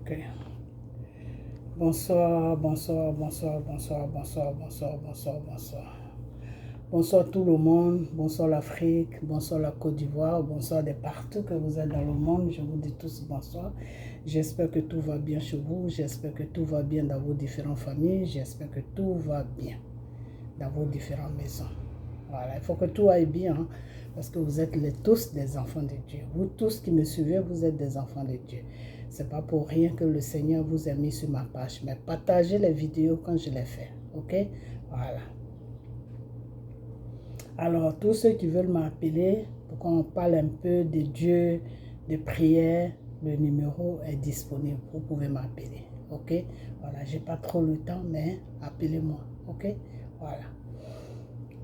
Ok. Bonsoir, bonsoir, bonsoir, bonsoir, bonsoir, bonsoir, bonsoir, bonsoir. Bonsoir tout le monde, bonsoir l'Afrique, bonsoir la Côte d'Ivoire, bonsoir de partout que vous êtes dans le monde. Je vous dis tous bonsoir. J'espère que tout va bien chez vous, j'espère que tout va bien dans vos différentes familles, j'espère que tout va bien dans vos différentes maisons. Voilà, il faut que tout aille bien, hein, parce que vous êtes tous des enfants de Dieu. Vous tous qui me suivez, vous êtes des enfants de Dieu. C'est pas pour rien que le Seigneur vous a mis sur ma page, mais partagez les vidéos quand je les fais, ok? Voilà. Alors, tous ceux qui veulent m'appeler pour qu'on parle un peu de Dieu, de prière, le numéro est disponible. Vous pouvez m'appeler, ok? Voilà, j'ai pas trop le temps, mais appelez-moi, ok? Voilà.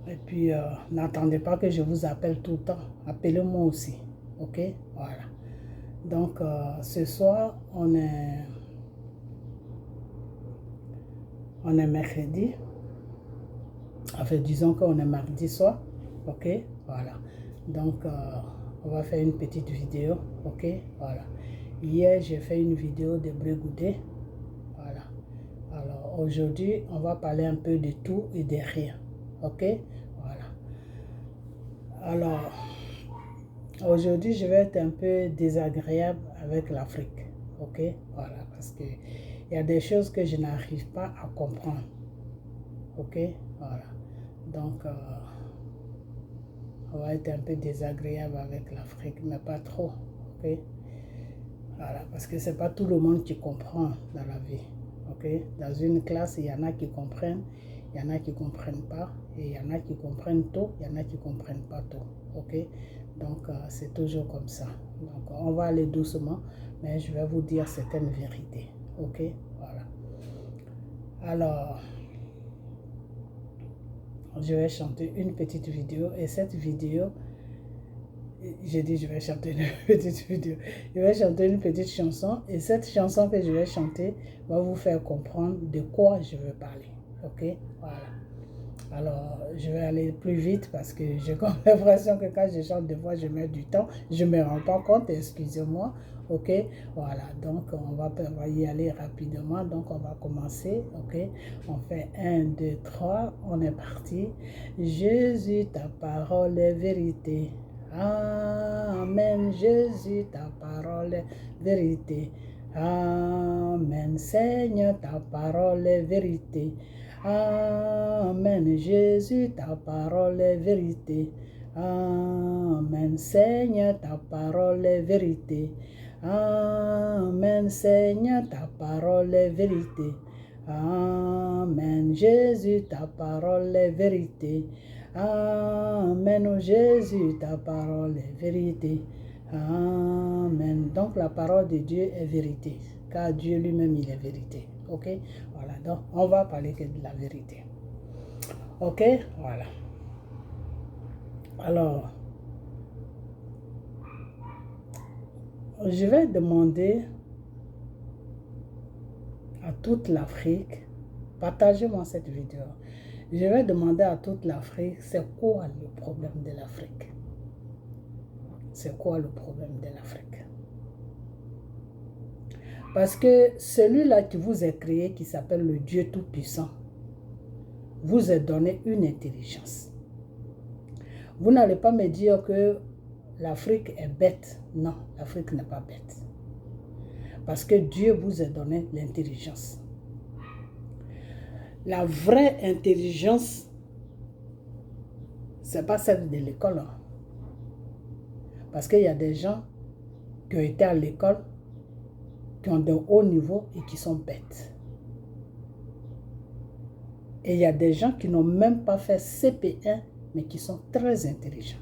Et puis, n'attendez pas que je vous appelle tout le temps. Appelez-moi aussi, ok? Voilà. Donc, ce soir, on est mercredi. Enfin, disons qu'on est mardi soir, ok? Voilà. Donc, on va faire une petite vidéo, ok? Voilà. Hier, j'ai fait une vidéo de Brégoudé. Voilà. Alors, aujourd'hui, on va parler un peu de tout et de rien, ok? Voilà. Alors, aujourd'hui, je vais être un peu désagréable avec l'Afrique, ok? Voilà, parce que il y a des choses que je n'arrive pas à comprendre, ok? Voilà. Donc, on va être un peu désagréable avec l'Afrique, mais pas trop, ok? Voilà, parce que c'est pas tout le monde qui comprend dans la vie, ok? Dans une classe, il y en a qui comprennent, il y en a qui ne comprennent pas, et il y en a qui comprennent tout, il y en a qui ne comprennent pas tout, ok? Donc, c'est toujours comme ça. Donc, on va aller doucement, mais je vais vous dire certaines vérités, ok? Voilà. Alors, je vais chanter une petite vidéo, et cette vidéo, j'ai dit je vais chanter une petite vidéo. Je vais chanter une petite chanson, et cette chanson que je vais chanter va vous faire comprendre de quoi je veux parler, ok? Voilà. Alors, je vais aller plus vite parce que j'ai comme l'impression que quand je chante, des fois, je mets du temps. Je ne me rends pas compte, excusez-moi. Ok, voilà. Donc, on va y aller rapidement. Donc, on va commencer. Ok, on fait 1, 2, 3. On est parti. Jésus, ta parole est vérité. Amen. Jésus, ta parole est vérité. Amen. Seigneur, ta parole est vérité. Amen. Jésus, ta parole est vérité. Amen. Seigneur, ta parole est vérité. Amen. Seigneur, ta parole est vérité. Amen. Jésus, ta parole est vérité. Amen. Oh Jésus, ta parole est vérité. Amen. Donc la parole de Dieu est vérité, car Dieu lui-même, il est vérité. Ok? Voilà, donc on va parler que de la vérité. Ok? Voilà. Alors, je vais demander à toute l'Afrique, partagez-moi cette vidéo. Je vais demander à toute l'Afrique, c'est quoi le problème de l'Afrique? C'est quoi le problème de l'Afrique? Parce que celui-là qui vous a créé, qui s'appelle le Dieu Tout-Puissant, vous a donné une intelligence. Vous n'allez pas me dire que l'Afrique est bête. Non, l'Afrique n'est pas bête. Parce que Dieu vous a donné l'intelligence. La vraie intelligence, ce n'est pas celle de l'école. Parce qu'il y a des gens qui ont été à l'école, qui ont de hauts niveaux et qui sont bêtes. Et il y a des gens qui n'ont même pas fait CP1, mais qui sont très intelligents.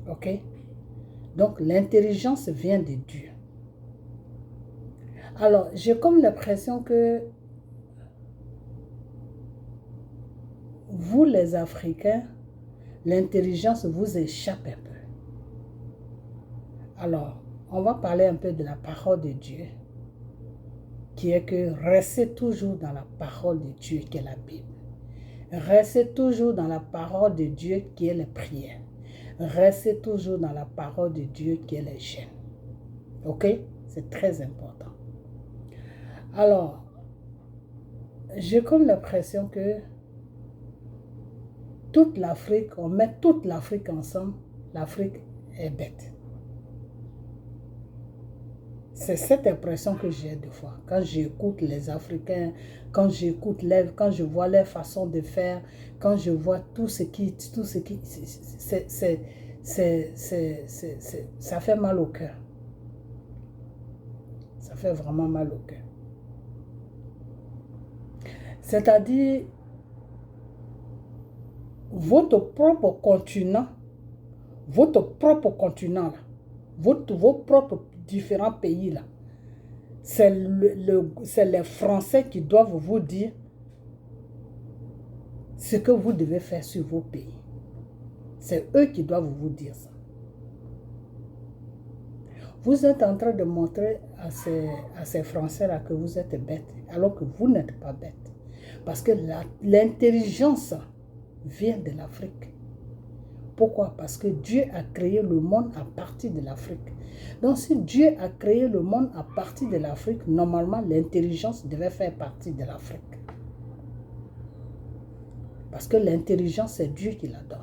Ok? Donc l'intelligence vient de Dieu. Alors, j'ai comme l'impression que vous, les Africains, l'intelligence vous échappe un peu. Alors, on va parler un peu de la parole de Dieu, qui est que restez toujours dans la parole de Dieu, qui est la Bible. Restez toujours dans la parole de Dieu, qui est les prières. Restez toujours dans la parole de Dieu, qui est les jeûnes. Ok? C'est très important. Alors, j'ai comme l'impression que toute l'Afrique, on met toute l'Afrique ensemble, l'Afrique est bête. C'est cette impression que j'ai des fois. Quand j'écoute les Africains, quand je vois leur façon de faire, quand je vois ça fait mal au cœur. Ça fait vraiment mal au cœur. C'est-à-dire, votre propre continent, là, vos propres différents pays là, c'est les Français qui doivent vous dire ce que vous devez faire sur vos pays. C'est eux qui doivent vous dire ça. Vous êtes en train de montrer à ces Français-là que vous êtes bêtes, alors que vous n'êtes pas bêtes. Parce que l'intelligence vient de l'Afrique. Pourquoi? Parce que Dieu a créé le monde à partir de l'Afrique. Donc si Dieu a créé le monde à partir de l'Afrique, normalement l'intelligence devait faire partie de l'Afrique. Parce que l'intelligence, c'est Dieu qui la donne.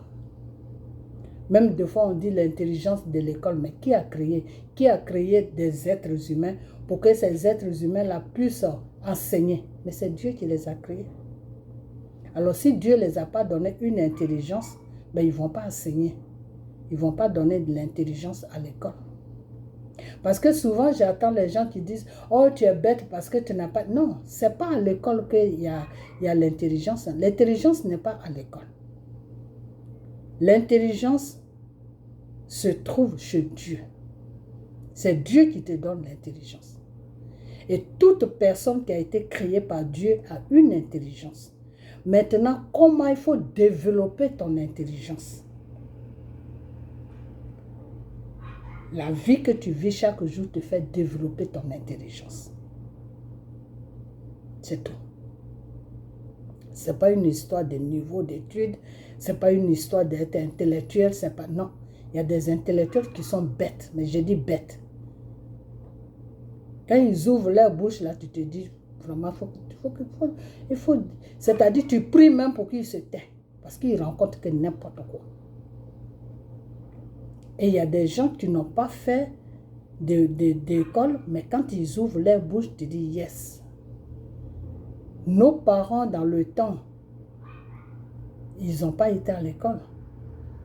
Même des fois, on dit l'intelligence de l'école, mais qui a créé des êtres humains pour que ces êtres humains-là puissent enseigner? Mais c'est Dieu qui les a créés. Alors, si Dieu ne les a pas donné une intelligence, ben, ils ne vont pas enseigner. Ils ne vont pas donner de l'intelligence à l'école. Parce que souvent, j'entends les gens qui disent « Oh, tu es bête parce que tu n'as pas... » Non, ce n'est pas à l'école qu'il y a l'intelligence. L'intelligence n'est pas à l'école. L'intelligence se trouve chez Dieu. C'est Dieu qui te donne l'intelligence. Et toute personne qui a été créée par Dieu a une intelligence. Maintenant, comment il faut développer ton intelligence? La vie que tu vis chaque jour te fait développer ton intelligence. C'est tout. Ce n'est pas une histoire de niveau d'études, ce n'est pas une histoire d'être intellectuel, c'est pas... Non, il y a des intellectuels qui sont bêtes, mais je dis bêtes. Quand ils ouvrent leur bouche, là, tu te dis, vraiment, c'est-à-dire tu pries même pour qu'ils se taient, parce qu'ils rencontrent que n'importe quoi. Et il y a des gens qui n'ont pas fait d'école, mais quand ils ouvrent leur bouche, tu dis yes. Nos parents, dans le temps, ils n'ont pas été à l'école,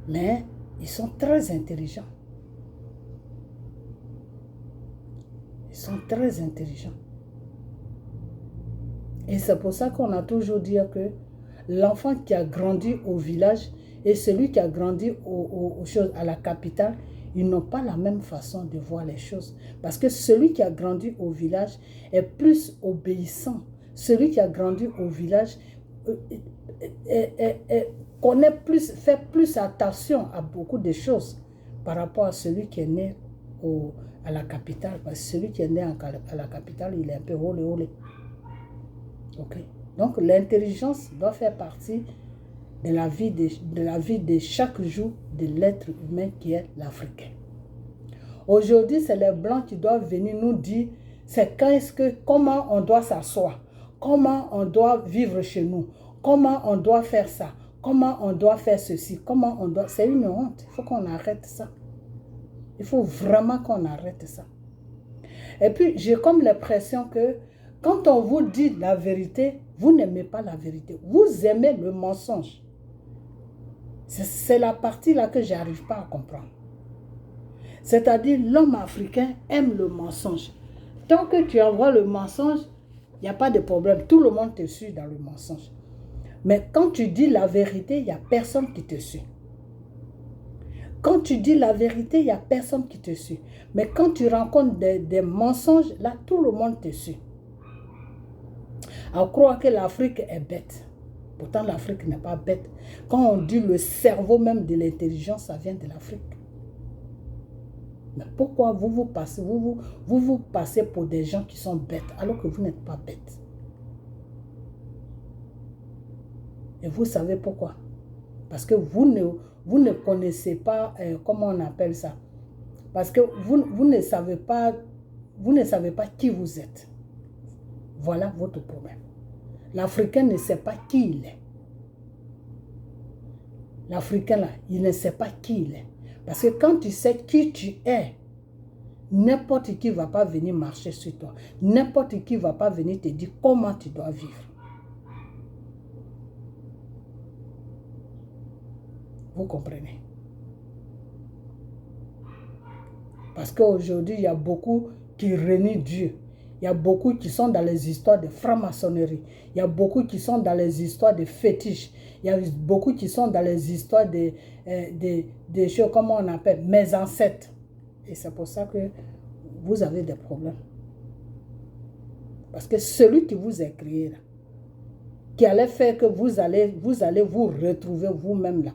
mais ils sont très intelligents. Ils sont très intelligents. Et c'est pour ça qu'on a toujours dit que l'enfant qui a grandi au village et celui qui a grandi à la capitale, ils n'ont pas la même façon de voir les choses. Parce que celui qui a grandi au village est plus obéissant. Celui qui a grandi au village connaît plus, fait plus attention à beaucoup de choses par rapport à celui qui est né à la capitale. Parce que celui qui est né à la capitale, il est un peu olé. Ok? Donc l'intelligence doit faire partie de la vie de chaque jour de l'être humain qui est l'Africain. Aujourd'hui, c'est les Blancs qui doivent venir nous dire comment on doit s'asseoir, comment on doit vivre chez nous, comment on doit faire ça, comment on doit faire ceci, C'est une honte, il faut qu'on arrête ça. Il faut vraiment qu'on arrête ça. Et puis, j'ai comme l'impression que quand on vous dit la vérité, vous n'aimez pas la vérité. Vous aimez le mensonge. C'est la partie là que je n'arrive pas à comprendre. C'est-à-dire, l'homme africain aime le mensonge. Tant que tu envoies le mensonge, il n'y a pas de problème. Tout le monde te suit dans le mensonge. Mais quand tu dis la vérité, il n'y a personne qui te suit. Quand tu dis la vérité, il n'y a personne qui te suit. Mais quand tu rencontres des mensonges, là, tout le monde te suit. On croit que l'Afrique est bête. Pourtant, l'Afrique n'est pas bête. Quand on dit le cerveau même de l'intelligence, ça vient de l'Afrique. Mais pourquoi vous passez pour des gens qui sont bêtes alors que vous n'êtes pas bêtes? Et vous savez pourquoi? Parce que vous ne connaissez pas, comment on appelle ça? Parce que vous ne savez pas vous ne savez pas qui vous êtes. Voilà votre problème. L'Africain ne sait pas qui il est. L'Africain là, il ne sait pas qui il est. Parce que quand tu sais qui tu es, n'importe qui ne va pas venir marcher sur toi. N'importe qui ne va pas venir te dire comment tu dois vivre. Vous comprenez? Parce qu'aujourd'hui, il y a beaucoup qui renient Dieu. Il y a beaucoup qui sont dans les histoires de franc-maçonnerie. Il y a beaucoup qui sont dans les histoires de fétiches. Il y a beaucoup qui sont dans les histoires de choses, comment on appelle, mes ancêtres. Et c'est pour ça que vous avez des problèmes. Parce que celui qui vous a créé là, qui allait faire que vous allez vous retrouver vous-même là,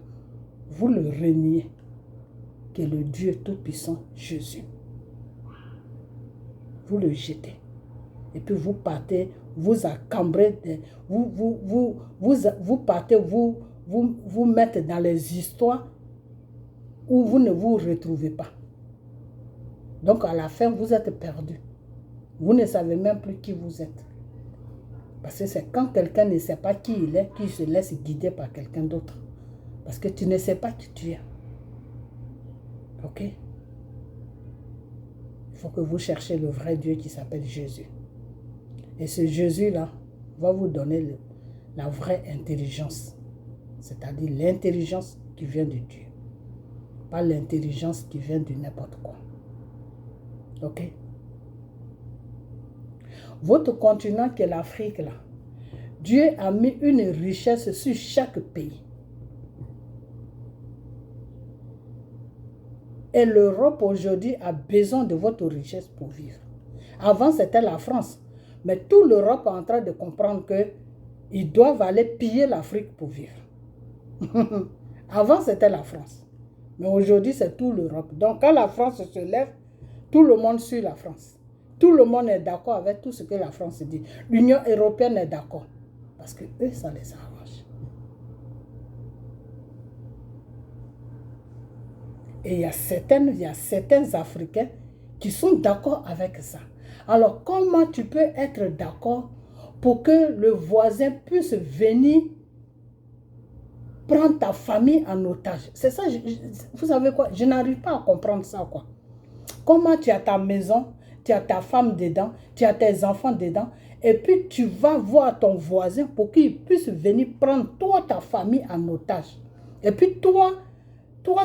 vous le reniez, que le Dieu Tout-Puissant, Jésus. Vous le jetez. Et puis vous partez, vous accambrez, vous partez, vous mettez dans les histoires où vous ne vous retrouvez pas. Donc à la fin, vous êtes perdu. Vous ne savez même plus qui vous êtes. Parce que c'est quand quelqu'un ne sait pas qui il est, qu'il se laisse guider par quelqu'un d'autre. Parce que tu ne sais pas qui tu es. Ok? Il faut que vous cherchiez le vrai Dieu qui s'appelle Jésus. Et ce Jésus-là va vous donner la vraie intelligence. C'est-à-dire l'intelligence qui vient de Dieu. Pas l'intelligence qui vient de n'importe quoi. Ok? Votre continent qui est l'Afrique, là, Dieu a mis une richesse sur chaque pays. Et l'Europe aujourd'hui a besoin de votre richesse pour vivre. Avant, c'était la France. Mais toute l'Europe est en train de comprendre qu'ils doivent aller piller l'Afrique pour vivre. Avant, c'était la France. Mais aujourd'hui, c'est toute l'Europe. Donc, quand la France se lève, tout le monde suit la France. Tout le monde est d'accord avec tout ce que la France dit. L'Union européenne est d'accord. Parce que eux, ça les arrange. Et il y a certains Africains qui sont d'accord avec ça. Alors, comment tu peux être d'accord pour que le voisin puisse venir prendre ta famille en otage? C'est ça, vous savez quoi? Je n'arrive pas à comprendre ça, quoi. Comment tu as ta maison, tu as ta femme dedans, tu as tes enfants dedans, et puis tu vas voir ton voisin pour qu'il puisse venir prendre toi, ta famille en otage. Et puis toi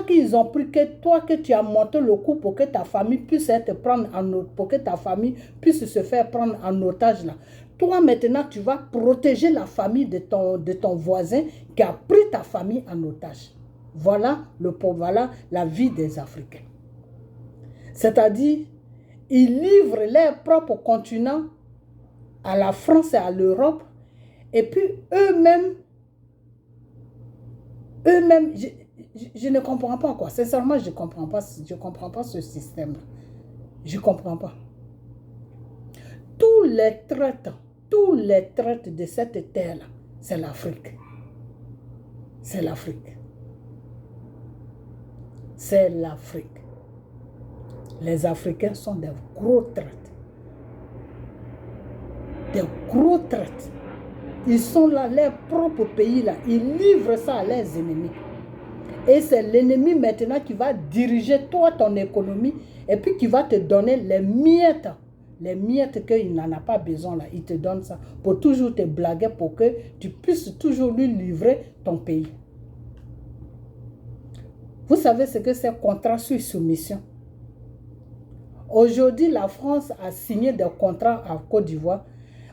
qu'ils ont pris, toi que tu as monté le coup pour que ta famille puisse être prendre en otage, pour que ta famille puisse se faire prendre en otage là. Toi maintenant tu vas protéger la famille de ton voisin qui a pris ta famille en otage. Voilà la vie des Africains. C'est-à-dire, ils livrent leur propre continent à la France et à l'Europe, et puis eux-mêmes, je ne comprends pas quoi. Sincèrement, je ne comprends pas ce système-là. Je ne comprends pas. Tous les traites de cette terre-là, c'est l'Afrique. C'est l'Afrique. C'est l'Afrique. Les Africains sont des gros traites. Des gros traites. Ils sont là, leur propre pays là. Ils livrent ça à leurs ennemis. Et c'est l'ennemi maintenant qui va diriger toi, ton économie, et puis qui va te donner les miettes. Les miettes qu'il n'en a pas besoin là. Il te donne ça pour toujours te blaguer, pour que tu puisses toujours lui livrer ton pays. Vous savez ce que c'est contrat sur soumission? Aujourd'hui, la France a signé des contrats à Côte d'Ivoire.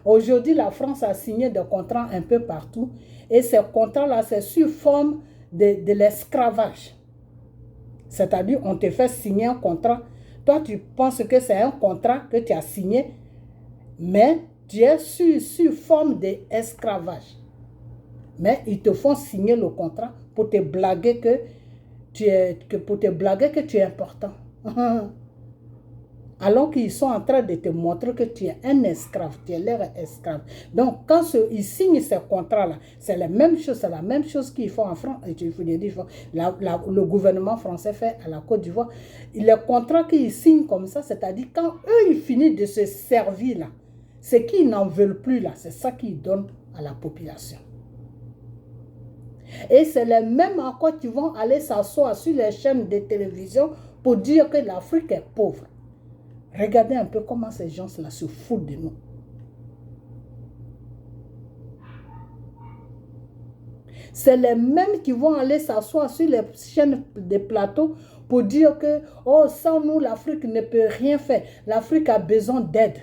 Aujourd'hui, la France a signé des contrats un peu partout. Et ces contrats-là, c'est sous forme de l'esclavage. C'est-à-dire, on te fait signer un contrat. Toi, tu penses que c'est un contrat que tu as signé, mais tu es sous forme d'esclavage. Mais ils te font signer le contrat pour te blaguer que tu es important. Alors qu'ils sont en train de te montrer que tu es un esclave, tu es leur esclave. Donc, quand ils signent ces contrats-là, c'est la même chose qu'ils font en France. Le gouvernement français fait à la Côte d'Ivoire. Les contrats qu'ils signent comme ça, c'est-à-dire quand eux, ils finissent de se servir là, ce qu'ils n'en veulent plus là, c'est ça qu'ils donnent à la population. Et c'est les mêmes encore qui vont aller s'asseoir sur les chaînes de télévision pour dire que l'Afrique est pauvre. Regardez un peu comment ces gens-là se foutent de nous. C'est les mêmes qui vont aller s'asseoir sur les chaînes des plateaux pour dire que, oh, sans nous, l'Afrique ne peut rien faire. L'Afrique a besoin d'aide.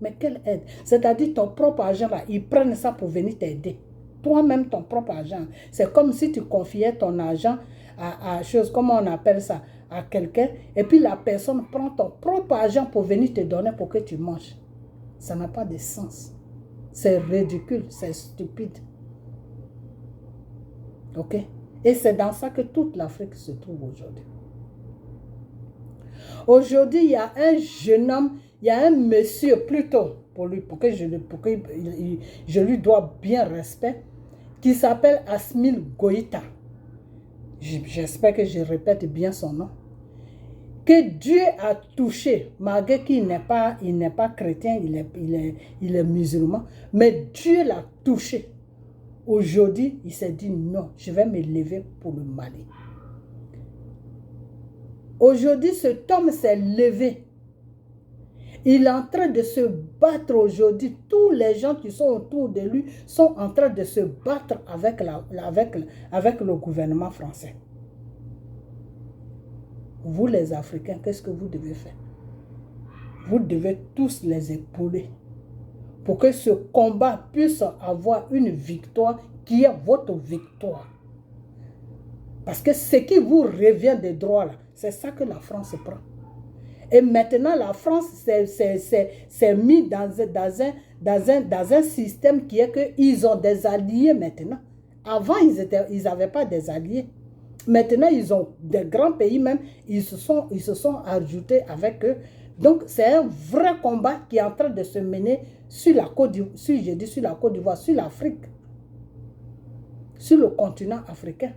Mais quelle aide? C'est-à-dire ton propre argent, là, ils prennent ça pour venir t'aider. Toi-même, ton propre argent. C'est comme si tu confiais ton argent à chose, comment on appelle ça, à quelqu'un, et puis la personne prend ton propre argent pour venir te donner pour que tu manges. Ça n'a pas de sens. C'est ridicule, c'est stupide. Ok? Et c'est dans ça que toute l'Afrique se trouve aujourd'hui. Aujourd'hui, il y a un jeune homme, il y a un monsieur plutôt, pour que je lui dois bien respect, qui s'appelle Assimi Goïta. J'espère que je répète bien son nom. Que Dieu a touché, malgré qu'il n'est pas chrétien, il est musulman, mais Dieu l'a touché. Aujourd'hui, il s'est dit non, je vais me lever pour le Mali. Aujourd'hui, cet homme s'est levé. Il est en train de se battre aujourd'hui. Tous les gens qui sont autour de lui sont en train de se battre avec le gouvernement français. Vous les Africains, qu'est-ce que vous devez faire? Vous devez tous les épauler pour que ce combat puisse avoir une victoire qui est votre victoire. Parce que ce qui vous revient des droits, c'est ça que la France prend. Et maintenant, la France s'est mis dans un système qui est qu'ils ont des alliés maintenant. Avant, ils n'avaient pas des alliés. Maintenant, ils ont des grands pays même, ils se sont ajoutés avec eux. Donc, c'est un vrai combat qui est en train de se mener sur la Côte d'Ivoire, sur l'Afrique, sur le continent africain.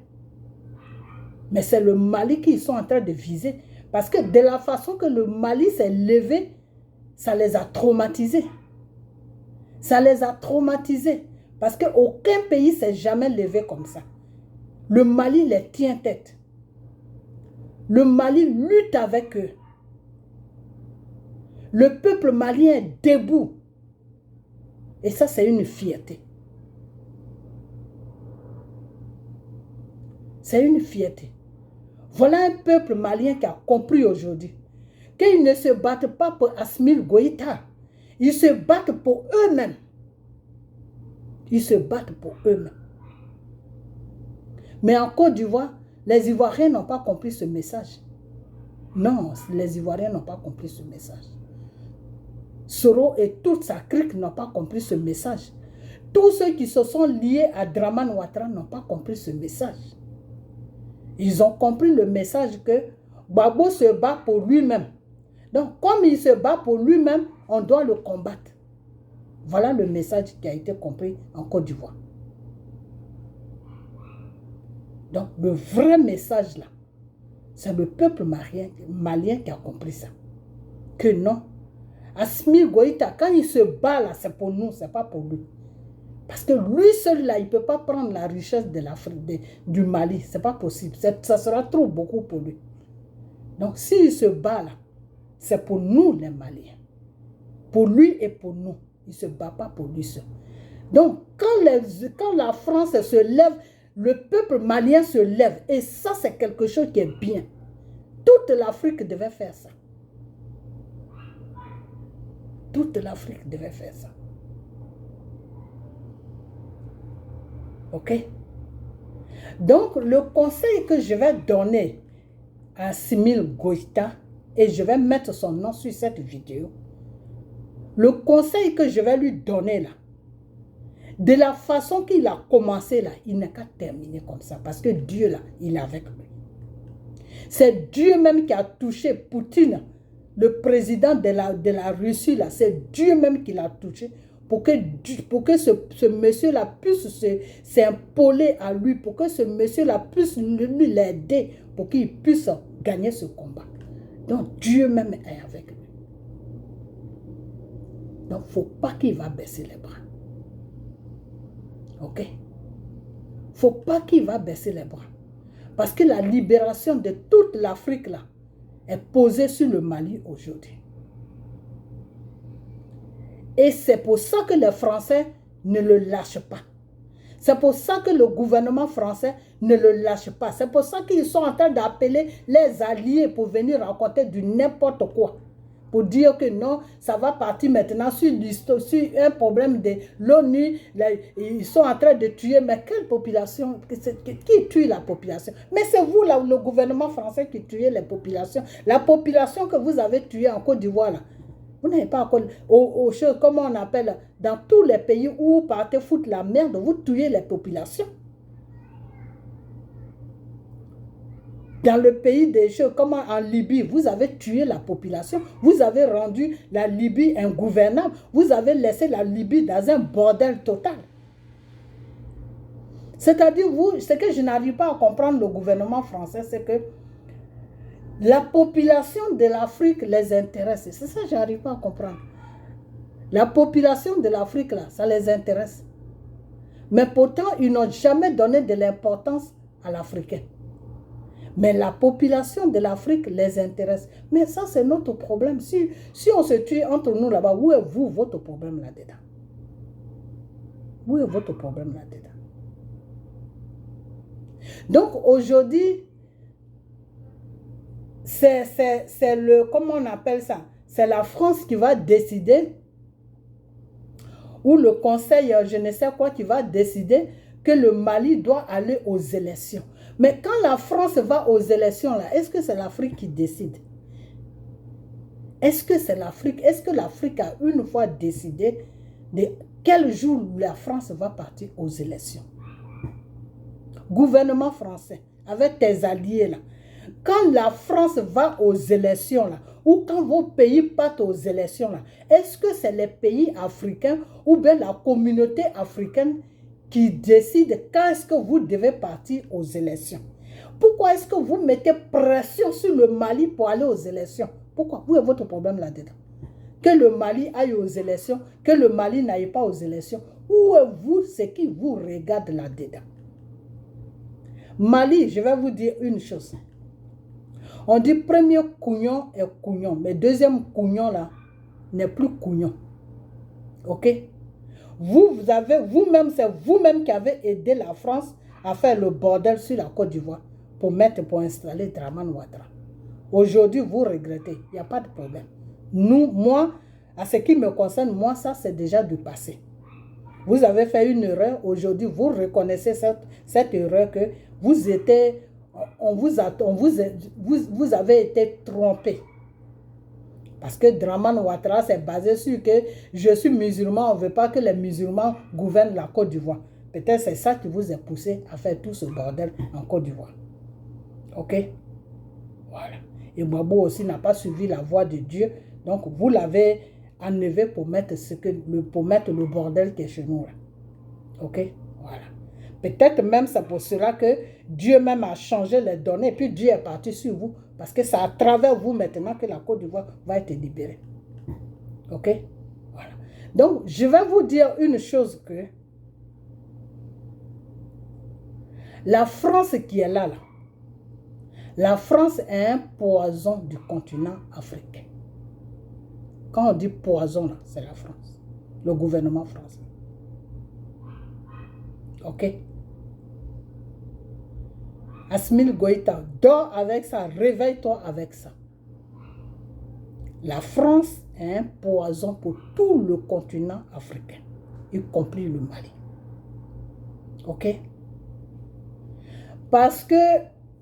Mais c'est le Mali qu'ils sont en train de viser. Parce que de la façon que le Mali s'est levé, ça les a traumatisés. Ça les a traumatisés. Parce qu'aucun pays ne s'est jamais levé comme ça. Le Mali les tient tête. Le Mali lutte avec eux. Le peuple malien est debout. Et ça, c'est une fierté. C'est une fierté. Voilà un peuple malien qui a compris aujourd'hui qu'ils ne se battent pas pour Assimi Goïta. Ils se battent pour eux-mêmes. Ils se battent pour eux-mêmes. Mais en Côte d'Ivoire, les Ivoiriens n'ont pas compris ce message. Non, les Ivoiriens n'ont pas compris ce message. Soro et toute sa clique n'ont pas compris ce message. Tous ceux qui se sont liés à Dramane Ouattara n'ont pas compris ce message. Ils ont compris le message que Gbagbo se bat pour lui-même. Donc, comme il se bat pour lui-même, on doit le combattre. Voilà le message qui a été compris en Côte d'Ivoire. Donc, le vrai message là, c'est le peuple malien qui a compris ça. Que non, Assimi Goïta, quand il se bat là, c'est pour nous, c'est pas pour lui. Parce que lui seul là, il ne peut pas prendre la richesse de l'Afrique, du Mali. Ce n'est pas possible. Ça sera trop beaucoup pour lui. Donc, s'il se bat là, c'est pour nous les Maliens. Pour lui et pour nous. Il ne se bat pas pour lui seul. Donc, quand la France se lève, le peuple malien se lève. Et ça, c'est quelque chose qui est bien. Toute l'Afrique devait faire ça. Toute l'Afrique devait faire ça. Ok? Donc, le conseil que je vais donner à Assimi Goïta, et je vais mettre son nom sur cette vidéo, le conseil que je vais lui donner là, de la façon qu'il a commencé là, il n'a qu'à terminer comme ça, parce que Dieu là, il est avec lui. C'est Dieu même qui a touché Poutine le président de la Russie, là, c'est Dieu même qui l'a touché pour que ce monsieur-là puisse s'impoler à lui, pour que ce monsieur-là puisse lui l'aider, pour qu'il puisse gagner ce combat. Donc, Dieu même est avec lui. Donc, il ne faut pas qu'il va baisser les bras. Ok? Il ne faut pas qu'il va baisser les bras. Parce que la libération de toute l'Afrique, là, est posée sur le Mali aujourd'hui. Et c'est pour ça que les Français ne le lâchent pas. C'est pour ça que le gouvernement français ne le lâche pas. C'est pour ça qu'ils sont en train d'appeler les alliés pour venir raconter du n'importe quoi. Pour dire que non, ça va partir maintenant sur un problème de l'ONU. Ils sont en train de tuer. Mais quelle population? Qui tue la population? Mais c'est vous, là, le gouvernement français, qui tuez les populations. La population que vous avez tuée en Côte d'Ivoire, là. Vous n'avez pas encore, comment on appelle, dans tous les pays où vous partez foutre la merde, vous tuez les populations. Dans le pays des choses, comme en Libye, vous avez tué la population. Vous avez rendu la Libye ingouvernable. Vous avez laissé la Libye dans un bordel total. C'est-à-dire, ce que je n'arrive pas à comprendre le gouvernement français, c'est que la population de l'Afrique les intéresse. C'est ça que je n'arrive pas à comprendre. La population de l'Afrique, là, ça les intéresse. Mais pourtant, ils n'ont jamais donné de l'importance à l'Africain. Mais la population de l'Afrique les intéresse. Mais ça, c'est notre problème. Si on se tue entre nous là-bas, où est vous, votre problème là-dedans? Où est votre problème là-dedans? Donc, aujourd'hui, c'est le, comment on appelle ça? C'est la France qui va décider, ou le conseil, je ne sais quoi, qui va décider que le Mali doit aller aux élections. Mais quand la France va aux élections, là, est-ce que c'est l'Afrique qui décide? Est-ce que c'est l'Afrique? Est-ce que l'Afrique a une fois décidé de quel jour la France va partir aux élections? Gouvernement français, avec tes alliés là, quand la France va aux élections là, ou quand vos pays partent aux élections là, est-ce que c'est les pays africains ou bien la communauté africaine qui décide quand est-ce que vous devez partir aux élections? Pourquoi est-ce que vous mettez pression sur le Mali pour aller aux élections? Pourquoi? Où est votre problème là-dedans? Que le Mali aille aux élections, que le Mali n'aille pas aux élections. Où est vous, ce qui vous regarde là-dedans? Mali, je vais vous dire une chose. On dit premier cougnon est cougnon, mais deuxième cougnon là n'est plus cougnon. Ok? Vous-même, c'est vous-même qui avez aidé la France à faire le bordel sur la Côte d'Ivoire pour installer Dramane Ouattara. Aujourd'hui, vous regrettez. Il n'y a pas de problème. Moi, à ce qui me concerne, moi, ça, c'est déjà du passé. Vous avez fait une erreur. Aujourd'hui, vous reconnaissez cette erreur que vous avez été trompé. Parce que Dramane Ouattara, c'est basé sur que je suis musulman, on ne veut pas que les musulmans gouvernent la Côte d'Ivoire. Peut-être c'est ça qui vous a poussé à faire tout ce bordel en Côte d'Ivoire. Ok? Voilà. Et Gbagbo aussi n'a pas suivi la voie de Dieu. Donc, vous l'avez enlevé pour mettre le bordel qui est chez nous. Là. Ok? Voilà. Peut-être même c'est pour cela que Dieu même a changé les données. Et puis Dieu est parti sur vous. Parce que c'est à travers vous maintenant que la Côte d'Ivoire va être libérée. Ok? Voilà. Donc, je vais vous dire une chose que la France qui est là, la France est un poison du continent africain. Quand on dit poison, c'est la France. Le gouvernement français. Ok? Assimi Goïta, dors avec ça, réveille-toi avec ça. La France est un poison pour tout le continent africain, y compris le Mali. Ok? Parce que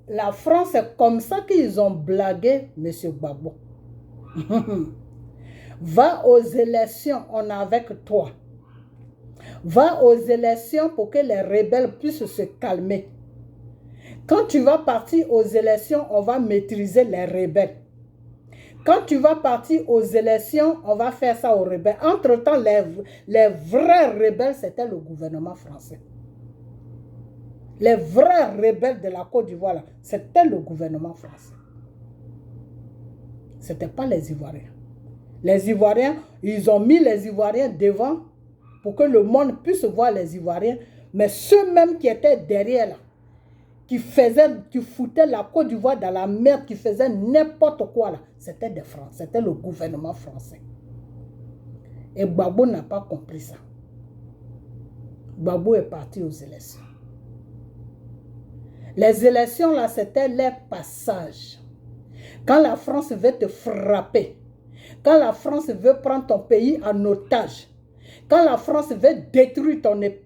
la France, c'est comme ça qu'ils ont blagué M. Gbagbo. Va aux élections, on est avec toi. Va aux élections pour que les rebelles puissent se calmer. Quand tu vas partir aux élections, on va maîtriser les rebelles. Quand tu vas partir aux élections, on va faire ça aux rebelles. Entre-temps, les vrais rebelles, c'était le gouvernement français. Les vrais rebelles de la Côte d'Ivoire, c'était le gouvernement français. Ce n'était pas les Ivoiriens. Les Ivoiriens, ils ont mis les Ivoiriens devant pour que le monde puisse voir les Ivoiriens. Mais ceux-mêmes qui étaient derrière là, qui foutaient la Côte d'Ivoire dans la merde, qui faisaient n'importe quoi là, c'était des Français, c'était le gouvernement français. Et Gbagbo n'a pas compris ça. Gbagbo est parti aux élections. Les élections là, c'était les passages. Quand la France veut te frapper, quand la France veut prendre ton pays en otage, quand la France veut détruire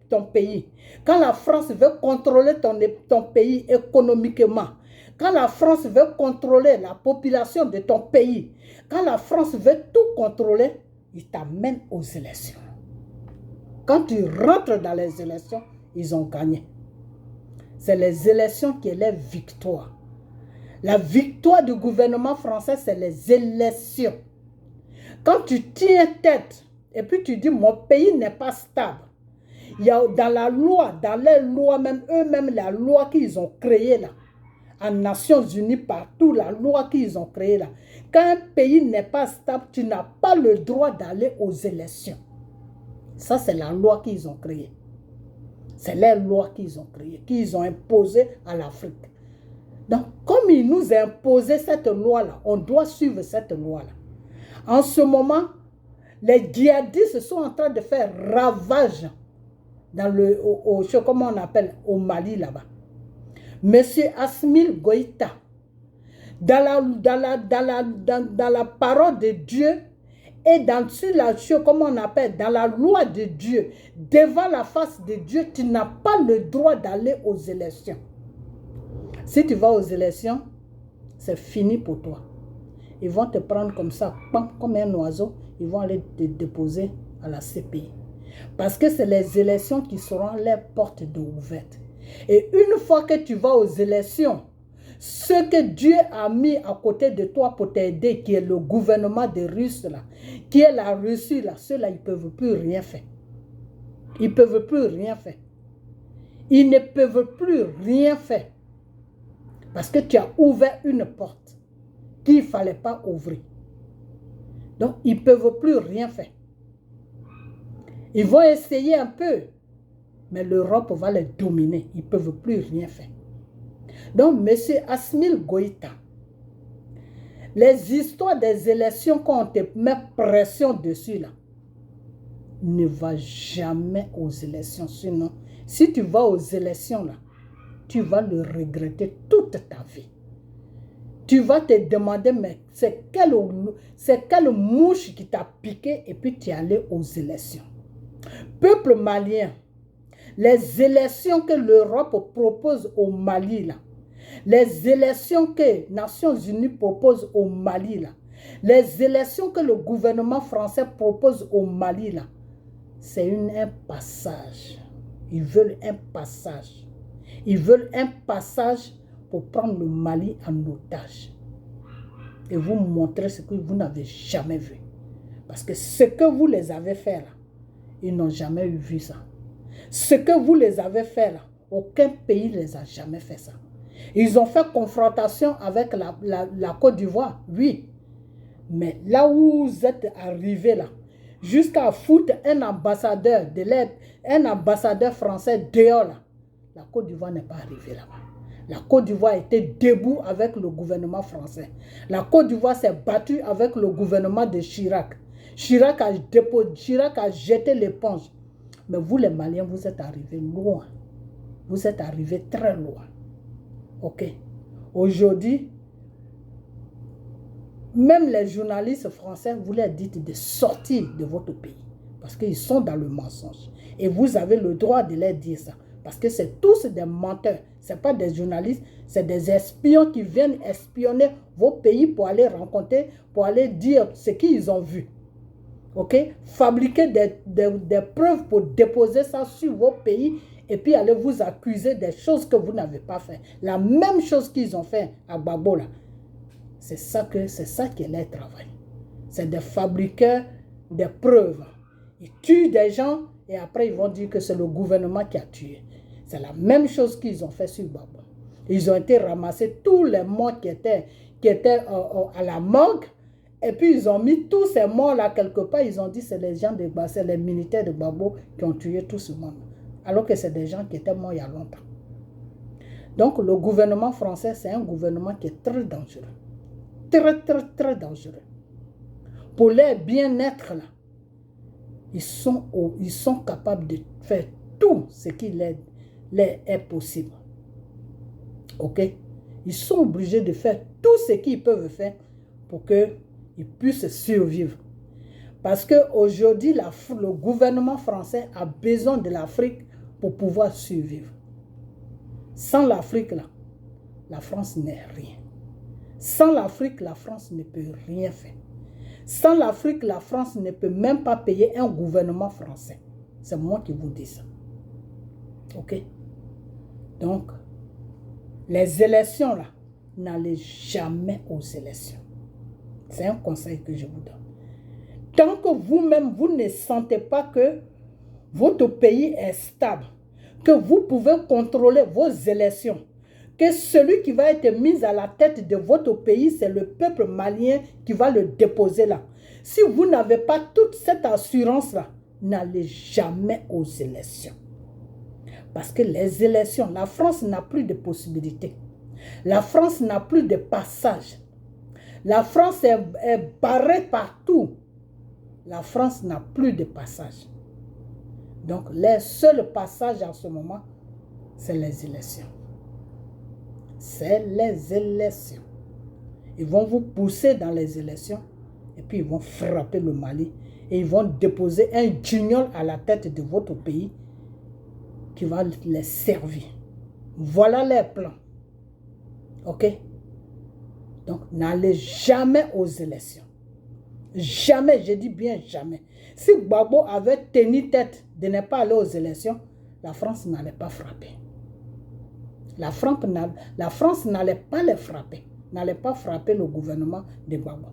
ton pays, quand la France veut contrôler ton pays économiquement, quand la France veut contrôler la population de ton pays, quand la France veut tout contrôler, il t'amène aux élections. Quand tu rentres dans les élections, ils ont gagné. C'est les élections qui est la victoire. La victoire du gouvernement français, c'est les élections. Quand tu tiens tête, et puis tu dis, mon pays n'est pas stable. Il y a dans la loi, dans les lois, même eux-mêmes, la loi qu'ils ont créée là, en Nations Unies, partout, la loi qu'ils ont créée là. Quand un pays n'est pas stable, tu n'as pas le droit d'aller aux élections. Ça, c'est la loi qu'ils ont créée. C'est les lois qu'ils ont créées, qu'ils ont imposées à l'Afrique. Donc, comme ils nous ont imposé cette loi-là, on doit suivre cette loi-là. En ce les djihadistes sont en train de faire ravage dans comment on appelle, au Mali là-bas. Monsieur Assimi Goïta, dans la parole de Dieu et dans comment on appelle, dans la loi de Dieu, devant la face de Dieu, tu n'as pas le droit d'aller aux élections. Si tu vas aux élections, c'est fini pour toi. Ils vont te prendre comme ça, comme un oiseau, ils vont aller te déposer à la CPI. Parce que c'est les élections qui seront les portes ouvertes. Et une fois que tu vas aux élections, ce que Dieu a mis à côté de toi pour t'aider, qui est le gouvernement des Russes, là, qui est la Russie, là, ceux-là, ils ne peuvent plus rien faire. Ils ne peuvent plus rien faire. Ils ne peuvent plus rien faire. Parce que tu as ouvert une porte qu'il ne fallait pas ouvrir. Donc, ils ne peuvent plus rien faire. Ils vont essayer un peu, mais l'Europe va les dominer. Ils ne peuvent plus rien faire. Donc, M. Assimi Goïta, les histoires des élections, quand on te met pression dessus, là, ne va jamais aux élections. Sinon, si tu vas aux élections, là, tu vas le regretter toute ta vie. Tu vas te demander, mais c'est quelle mouche qui t'a piqué et puis tu es allé aux élections. Peuple malien, les élections que l'Europe propose au Mali, là, les élections que les Nations Unies proposent au Mali, là, les élections que le gouvernement français propose au Mali, là, c'est un passage. Ils veulent un passage. Ils veulent un passage pour prendre le Mali en otage. Et vous montrer ce que vous n'avez jamais vu. Parce que ce que vous les avez fait là, ils n'ont jamais vu ça. Ce que vous les avez fait là, aucun pays ne les a jamais fait ça. Ils ont fait confrontation avec la Côte d'Ivoire, oui. Mais là où vous êtes arrivés là, jusqu'à foutre un ambassadeur français dehors là, la Côte d'Ivoire n'est pas arrivée là-bas. La Côte d'Ivoire était debout avec le gouvernement français. La Côte d'Ivoire s'est battue avec le gouvernement de Chirac. Chirac a jeté l'éponge. Mais vous les Maliens, vous êtes arrivés loin. Vous êtes arrivés très loin. Ok. Aujourd'hui, même les journalistes français, vous leur dites de sortir de votre pays. Parce qu'ils sont dans le mensonge. Et vous avez le droit de leur dire ça. Parce que c'est tous des menteurs. Ce n'est pas des journalistes, c'est des espions qui viennent espionner vos pays pour aller rencontrer, pour aller dire ce qu'ils ont vu. Ok? Fabriquer des preuves pour déposer ça sur vos pays et puis aller vous accuser des choses que vous n'avez pas fait. La même chose qu'ils ont fait à Gbagbo là. C'est ça qui est leur travail. C'est de fabriquer des preuves. Ils tuent des gens et après ils vont dire que c'est le gouvernement qui a tué. C'est la même chose qu'ils ont fait sur Gbagbo. Ils ont été ramasser tous les morts qui étaient à la morgue. Et puis ils ont mis tous ces morts-là quelque part. Ils ont dit que c'est les gens de Gbagbo, c'est les militaires de Gbagbo qui ont tué tout ce monde. Alors que c'est des gens qui étaient morts il y a longtemps. Donc le gouvernement français, c'est un gouvernement qui est très dangereux. Très, très, très dangereux. Pour leur bien-être, là, ils sont capables de faire tout ce qui leur est possible. Ok? Ils sont obligés de faire tout ce qu'ils peuvent faire pour qu'ils puissent survivre. Parce qu'aujourd'hui, le gouvernement français a besoin de l'Afrique pour pouvoir survivre. Sans l'Afrique, là, la France n'est rien. Sans l'Afrique, la France ne peut rien faire. Sans l'Afrique, la France ne peut même pas payer un gouvernement français. C'est moi qui vous dis ça. Ok? Donc, les élections, là, n'allez jamais aux élections. C'est un conseil que je vous donne. Tant que vous-même, vous ne sentez pas que votre pays est stable, que vous pouvez contrôler vos élections, que celui qui va être mis à la tête de votre pays, c'est le peuple malien qui va le déposer là. Si vous n'avez pas toute cette assurance-là, n'allez jamais aux élections. Parce que les élections, la France n'a plus de possibilités. La France n'a plus de passage. La France est barrée partout. La France n'a plus de passage. Donc, les seuls passages en ce moment, c'est les élections. C'est les élections. Ils vont vous pousser dans les élections et puis ils vont frapper le Mali et ils vont déposer un guignol à la tête de votre pays qui va les servir. Voilà les plans. Ok? Donc, n'allez jamais aux élections. Jamais, je dis bien jamais. Si Gbagbo avait tenu tête de ne pas aller aux élections, la France n'allait pas frapper. La France n'allait pas les frapper, n'allait pas frapper le gouvernement de Gbagbo.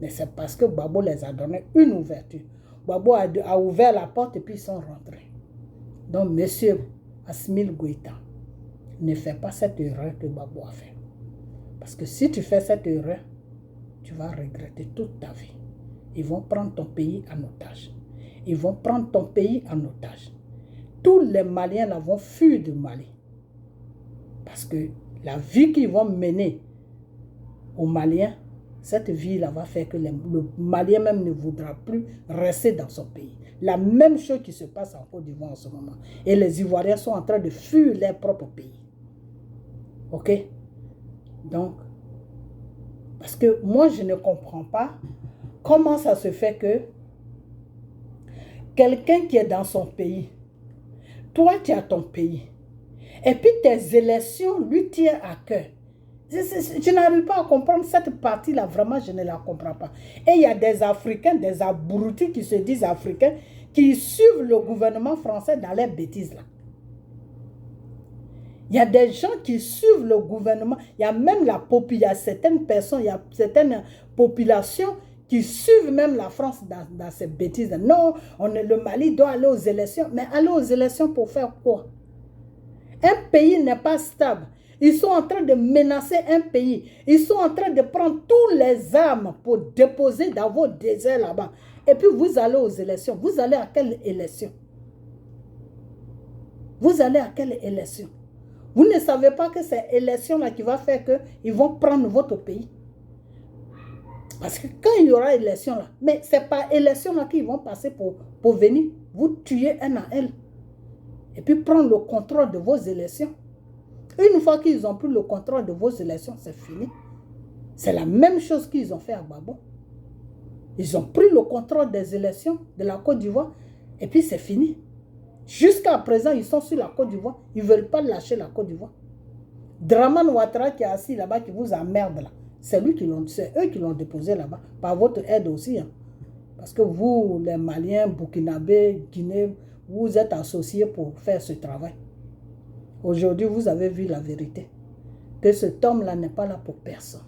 Mais c'est parce que Gbagbo les a donné une ouverture. Gbagbo a ouvert la porte et puis ils sont rentrés. Donc, monsieur Assimi Goïta, ne fais pas cette erreur que Gbagbo a fait. Parce que si tu fais cette erreur, tu vas regretter toute ta vie. Ils vont prendre ton pays en otage. Ils vont prendre ton pays en otage. Tous les Maliens là vont fuir du Mali. Parce que la vie qu'ils vont mener aux Maliens, cette vie-là va faire que le Malien même ne voudra plus rester dans son pays. La même chose qui se passe en Côte d'Ivoire en ce moment. Et les Ivoiriens sont en train de fuir leur propre pays. Ok? Donc, parce que moi, je ne comprends pas comment ça se fait que quelqu'un qui est dans son pays, toi, tu as ton pays, et puis tes élections lui tiennent à cœur. Je n'arrive pas à comprendre cette partie-là, vraiment, je ne la comprends pas. Et il y a des Africains, des abrutis qui se disent Africains, qui suivent le gouvernement français dans les bêtises là. Il y a des gens qui suivent le gouvernement. Il y a même il y a certaines personnes, il y a certaines populations qui suivent même la France dans ces bêtises. Non, le Mali doit aller aux élections. Mais aller aux élections pour faire quoi? Un pays n'est pas stable. Ils sont en train de menacer un pays. Ils sont en train de prendre toutes les armes pour déposer dans vos déserts là-bas. Et puis vous allez aux élections. Vous allez à quelle élection? Vous allez à quelle élection? Vous ne savez pas que c'est élection-là qui va faire qu'ils vont prendre votre pays. Parce que quand il y aura élection là, mais ce n'est pas élection là qu'ils vont passer pour venir vous tuer un à un. Et puis prendre le contrôle de vos élections. Une fois qu'ils ont pris le contrôle de vos élections, c'est fini. C'est la même chose qu'ils ont fait à Gbagbo. Ils ont pris le contrôle des élections de la Côte d'Ivoire et puis c'est fini. Jusqu'à présent, ils sont sur la Côte d'Ivoire. Ils ne veulent pas lâcher la Côte d'Ivoire. Draman Ouattara qui est assis là-bas, qui vous emmerde là, c'est eux qui l'ont déposé là-bas, par votre aide aussi. Hein. Parce que vous, les Maliens, Burkinabés, Guinée, vous êtes associés pour faire ce travail. Aujourd'hui, vous avez vu la vérité. Que cet homme-là n'est pas là pour personne.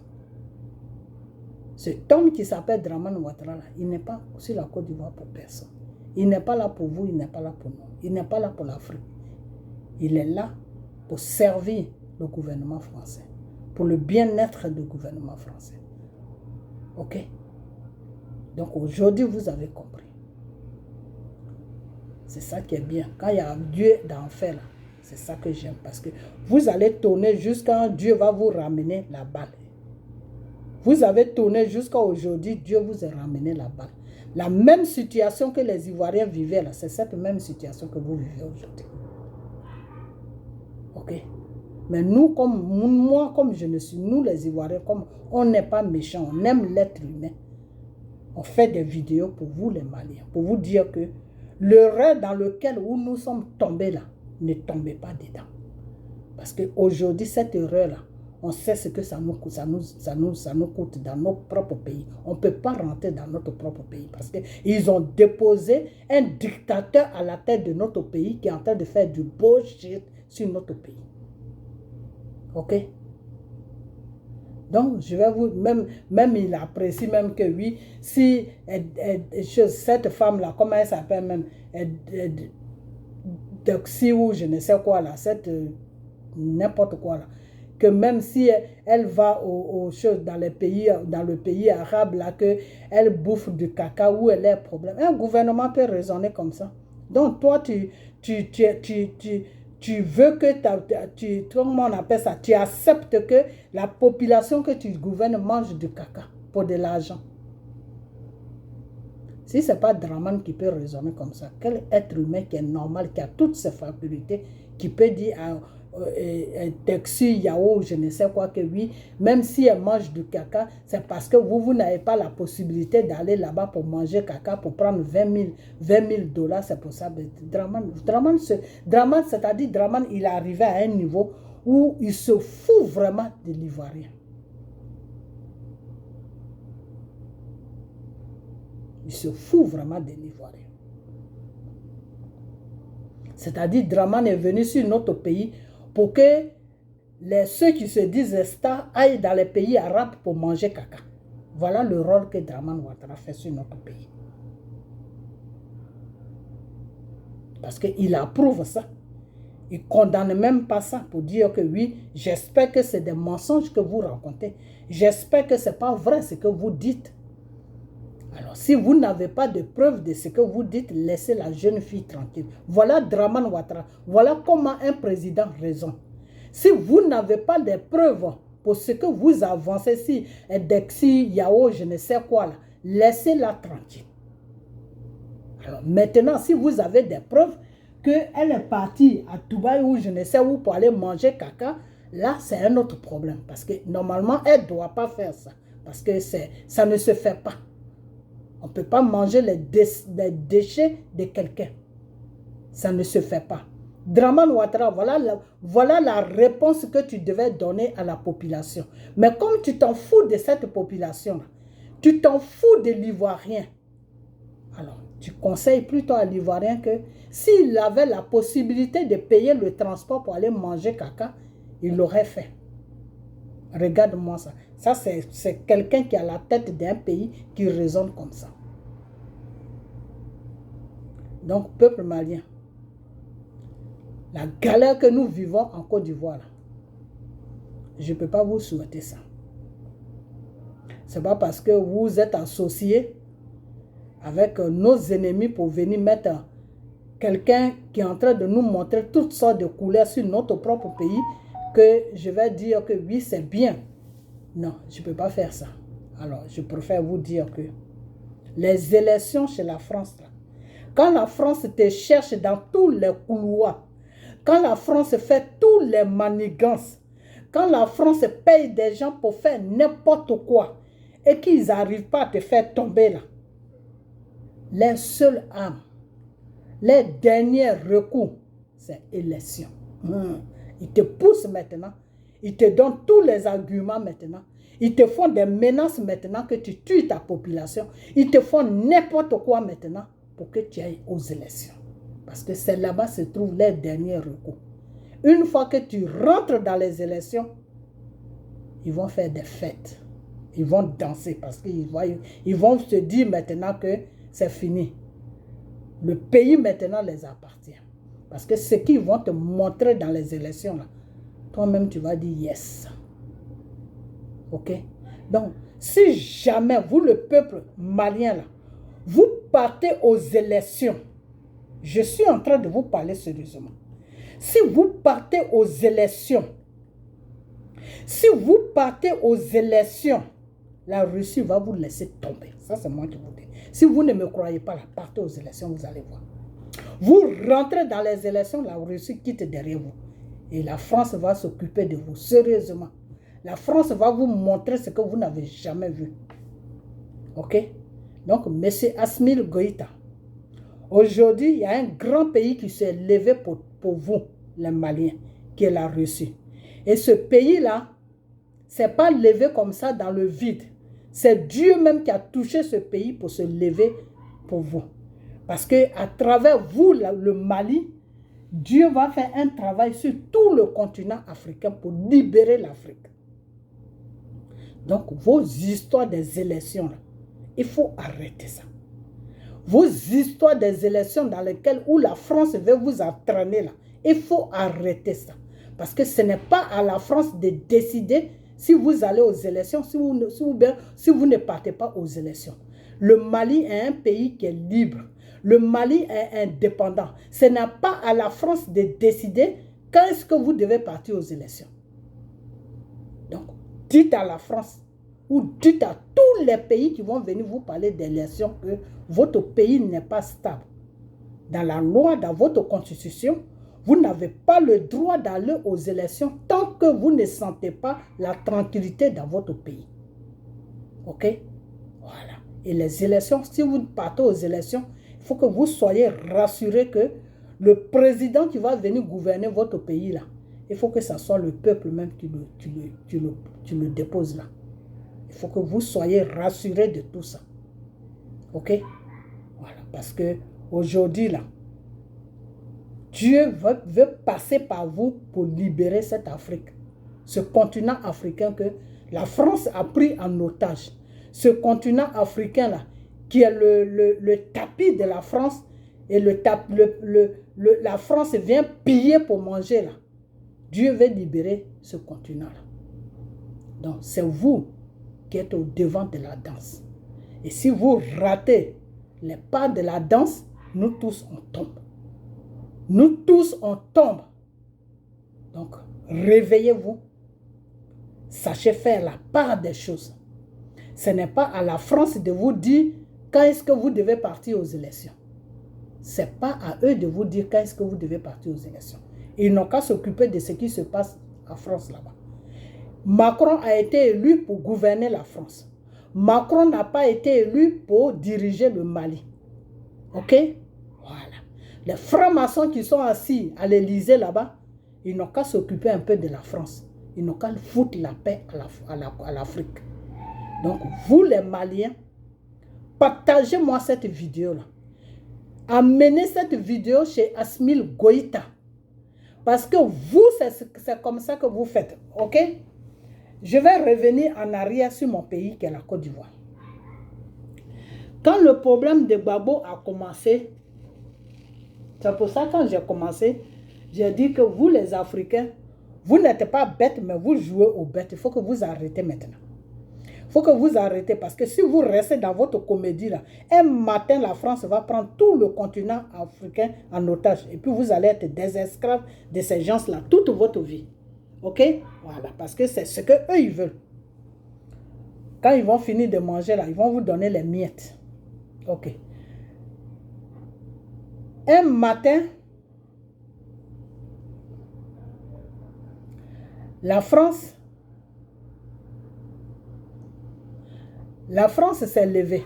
Cet homme qui s'appelle Dramane Ouattara, il n'est pas sur la Côte d'Ivoire pour personne. Il n'est pas là pour vous, il n'est pas là pour nous. Il n'est pas là pour l'Afrique. Il est là pour servir le gouvernement français, pour le bien-être du gouvernement français. Ok? Donc aujourd'hui, vous avez compris. C'est ça qui est bien. Quand il y a un Dieu d'enfer, c'est ça que j'aime. Parce que vous allez tourner jusqu'à Dieu va vous ramener la balle. Vous avez tourné jusqu'à aujourd'hui, Dieu vous a ramené la balle. La même situation que les Ivoiriens vivaient là, c'est cette même situation que vous vivez aujourd'hui. Ok? Mais nous, moi, comme je ne suis, nous les Ivoiriens, comme on n'est pas méchants, on aime l'être humain. On fait des vidéos pour vous les Maliens, pour vous dire que l'erreur dans lequel nous sommes tombés là, ne tombez pas dedans. Parce qu'aujourd'hui, cette erreur-là, on sait ce que ça nous coûte, ça nous coûte dans notre propre pays. On ne peut pas rentrer dans notre propre pays parce qu'ils ont déposé un dictateur à la tête de notre pays qui est en train de faire du bullshit sur notre pays. Ok? Donc, je vais vous... Même il apprécie même que oui, si cette femme-là, comment elle s'appelle même, Doxy ou je ne sais quoi là, cette... n'importe quoi là, que même si elle va aux choses dans le pays arabe là, que elle bouffe du caca ou elle a un problème, un gouvernement peut raisonner comme ça. Donc toi tu veux que comment on appelle ça, tu acceptes que la population que tu gouvernes mange du caca pour de l'argent. Si ce n'est pas Dramane qui peut raisonner comme ça, quel être humain qui est normal, qui a toutes ses facultés, qui peut dire à Texi, Yao, je ne sais quoi que oui, même si elle mange du caca, c'est parce que vous n'avez pas la possibilité d'aller là-bas pour manger caca, pour prendre 20 000 dollars, c'est pour ça. Dramane, c'est-à-dire Dramane, il est arrivé à un niveau où il se fout vraiment de l'Ivoirien. Il se fout vraiment de l'Ivoirien. C'est-à-dire Dramane est venu sur notre pays pour que ceux qui se disent stars aillent dans les pays arabes pour manger caca. Voilà le rôle que Dramane Ouattara fait sur notre pays. Parce qu'il approuve ça. Il ne condamne même pas ça pour dire que oui, j'espère que c'est des mensonges que vous racontez. J'espère que ce n'est pas vrai ce que vous dites. Alors, si vous n'avez pas de preuves de ce que vous dites, laissez la jeune fille tranquille. Voilà Dramane Ouattara. Voilà comment un président raisonne. Si vous n'avez pas de preuves pour ce que vous avancez, si Dexy, Yao, je ne sais quoi, là, laissez-la tranquille. Alors, maintenant, si vous avez des preuves qu'elle est partie à Dubaï ou je ne sais où pour aller manger caca, là, c'est un autre problème. Parce que normalement, elle ne doit pas faire ça. Parce que ça ne se fait pas. On ne peut pas manger les déchets de quelqu'un. Ça ne se fait pas. Dramane Ouattara, voilà la réponse que tu devais donner à la population. Mais comme tu t'en fous de cette population, tu t'en fous de l'Ivoirien. Alors, tu conseilles plutôt à l'Ivoirien que s'il avait la possibilité de payer le transport pour aller manger caca, il l'aurait fait. Regarde-moi ça. Ça, c'est quelqu'un qui a la tête d'un pays qui raisonne comme ça. Donc, peuple malien, la galère que nous vivons en Côte d'Ivoire, je ne peux pas vous souhaiter ça. Ce n'est pas parce que vous êtes associés avec nos ennemis pour venir mettre quelqu'un qui est en train de nous montrer toutes sortes de couleurs sur notre propre pays que je vais dire que oui, c'est bien. Non, je ne peux pas faire ça. Alors, je préfère vous dire que les élections chez la France, là, quand la France te cherche dans tous les couloirs, quand la France fait tous les manigances, quand la France paye des gens pour faire n'importe quoi et qu'ils n'arrivent pas à te faire tomber là, les seules armes, les derniers recours, c'est élection. Ils te poussent maintenant. Ils te donnent tous les arguments maintenant. Ils te font des menaces maintenant que tu tues ta population. Ils te font n'importe quoi maintenant pour que tu ailles aux élections. Parce que c'est là-bas se trouvent les derniers recours. Une fois que tu rentres dans les élections, ils vont faire des fêtes. Ils vont danser parce ils vont se dire maintenant que c'est fini. Le pays maintenant les appartient. Parce que ce qu'ils vont te montrer dans les élections, là, toi-même tu vas dire yes. Ok? Donc, si jamais vous, le peuple malien, là, vous partez aux élections, je suis en train de vous parler sérieusement. Si vous partez aux élections, la Russie va vous laisser tomber. Ça, c'est moi qui vous dis. Si vous ne me croyez pas, là, partez aux élections, vous allez voir. Vous rentrez dans les élections, la Russie quitte derrière vous. Et la France va s'occuper de vous, sérieusement. La France va vous montrer ce que vous n'avez jamais vu. Ok? Donc, M. Asmil Goïta, aujourd'hui, il y a un grand pays qui s'est levé pour vous, les Maliens, qui est la Russie. Et ce pays-là, c'est pas levé comme ça dans le vide. C'est Dieu même qui a touché ce pays pour se lever pour vous. Parce qu'à travers vous, le Mali, Dieu va faire un travail sur tout le continent africain pour libérer l'Afrique. Donc, vos histoires des élections, là, il faut arrêter ça. Vos histoires des élections dans lesquelles où la France veut vous entraîner, là, il faut arrêter ça. Parce que ce n'est pas à la France de décider si vous allez aux élections, si vous ne partez pas aux élections. Le Mali est un pays qui est libre. Le Mali est indépendant. Ce n'est pas à la France de décider quand est-ce que vous devez partir aux élections. Donc, dites à la France ou dites à tous les pays qui vont venir vous parler d'élections que votre pays n'est pas stable. Dans la loi, dans votre constitution, vous n'avez pas le droit d'aller aux élections tant que vous ne sentez pas la tranquillité dans votre pays. Ok? Voilà. Et les élections, si vous partez aux élections, il faut que vous soyez rassurés que le président qui va venir gouverner votre pays là, il faut que ce soit le peuple même qui le dépose là. Il faut que vous soyez rassurés de tout ça. Ok? Voilà. Parce que aujourd'hui là, Dieu veut passer par vous pour libérer cette Afrique. Ce continent africain que la France a pris en otage. Ce continent africain là, qui est le tapis de la France, et la France vient piller pour manger là. Dieu veut libérer ce continent là. Donc c'est vous qui êtes au devant de la danse. Et si vous ratez les pas de la danse, nous tous on tombe. Nous tous on tombe. Donc réveillez-vous. Sachez faire la part des choses. Ce n'est pas à la France de vous dire quand est-ce que vous devez partir aux élections. Ce n'est pas à eux de vous dire quand est-ce que vous devez partir aux élections. Ils n'ont qu'à s'occuper de ce qui se passe en France là-bas. Macron a été élu pour gouverner la France. Macron n'a pas été élu pour diriger le Mali. Ok? Voilà. Les francs-maçons qui sont assis à l'Élysée là-bas, ils n'ont qu'à s'occuper un peu de la France. Ils n'ont qu'à foutre la paix à l'Afrique. Donc, vous les Maliens, partagez-moi cette vidéo-là. Amenez cette vidéo chez Asmil Goïta. Parce que vous, c'est comme ça que vous faites. Ok? Je vais revenir en arrière sur mon pays qui est la Côte d'Ivoire. Quand le problème de Gbagbo a commencé, c'est pour ça que quand j'ai commencé, j'ai dit que vous les Africains, vous n'êtes pas bêtes, mais vous jouez aux bêtes. Il faut que vous arrêtez maintenant. Il faut que vous arrêtez parce que si vous restez dans votre comédie là, un matin la France va prendre tout le continent africain en otage et puis vous allez être des esclaves de ces gens-là toute votre vie. Ok? Voilà, parce que c'est ce qu'eux ils veulent. Quand ils vont finir de manger là, ils vont vous donner les miettes. Ok. Un matin, la France s'est levée.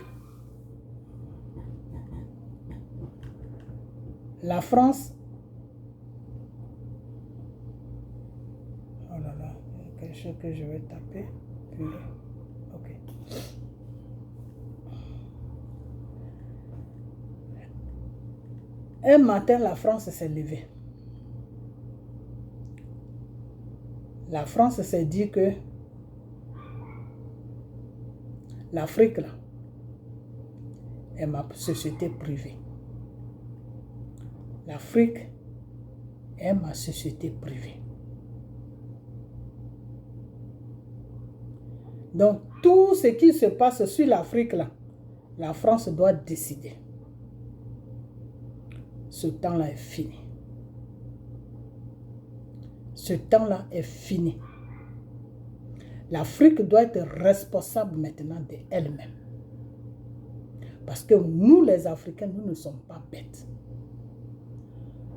La France. Oh là là, il y a quelque chose que je vais taper. Ok. Un matin, la France s'est levée. La France s'est dit que L'Afrique, là, est ma société privée. L'Afrique est ma société privée. Donc, tout ce qui se passe sur l'Afrique, là, la France doit décider. Ce temps-là est fini. Ce temps-là est fini. L'Afrique doit être responsable maintenant d'elle-même. Parce que nous, les Africains, nous ne sommes pas bêtes.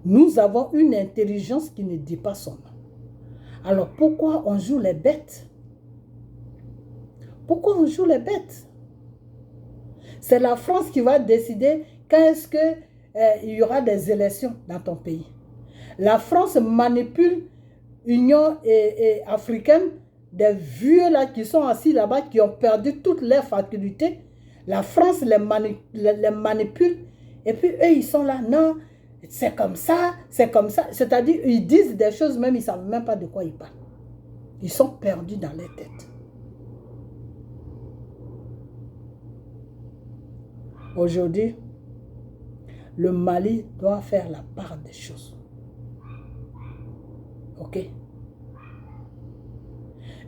Nous avons une intelligence qui ne dit pas son nom. Alors pourquoi on joue les bêtes? Pourquoi on joue les bêtes? C'est la France qui va décider quand est-ce qu'il y aura des élections dans ton pays. La France manipule l'Union africaine, des vieux là qui sont assis là-bas, qui ont perdu toutes leurs facultés. La France les manipule. Et puis eux, ils sont là, non, c'est comme ça, c'est comme ça. C'est-à-dire, ils disent des choses, même ils ne savent même pas de quoi ils parlent. Ils sont perdus dans leur tête. Aujourd'hui, le Mali doit faire la part des choses. Ok?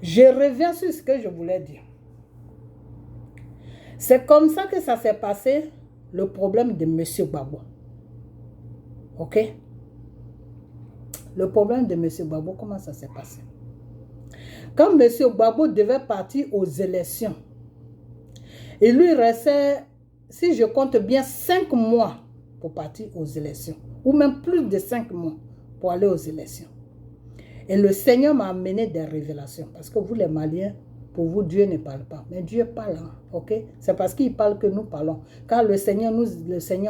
Je reviens sur ce que je voulais dire. C'est comme ça que ça s'est passé, le problème de M. Gbagbo. Ok? Le problème de M. Gbagbo, comment ça s'est passé? Quand M. Gbagbo devait partir aux élections, il lui restait, si je compte bien, 5 mois pour partir aux élections, ou même plus de 5 mois pour aller aux élections. Et le Seigneur m'a amené des révélations, parce que vous les Maliens, pour vous, Dieu ne parle pas. Mais Dieu parle, hein, ok? C'est parce qu'il parle que nous parlons. Car le Seigneur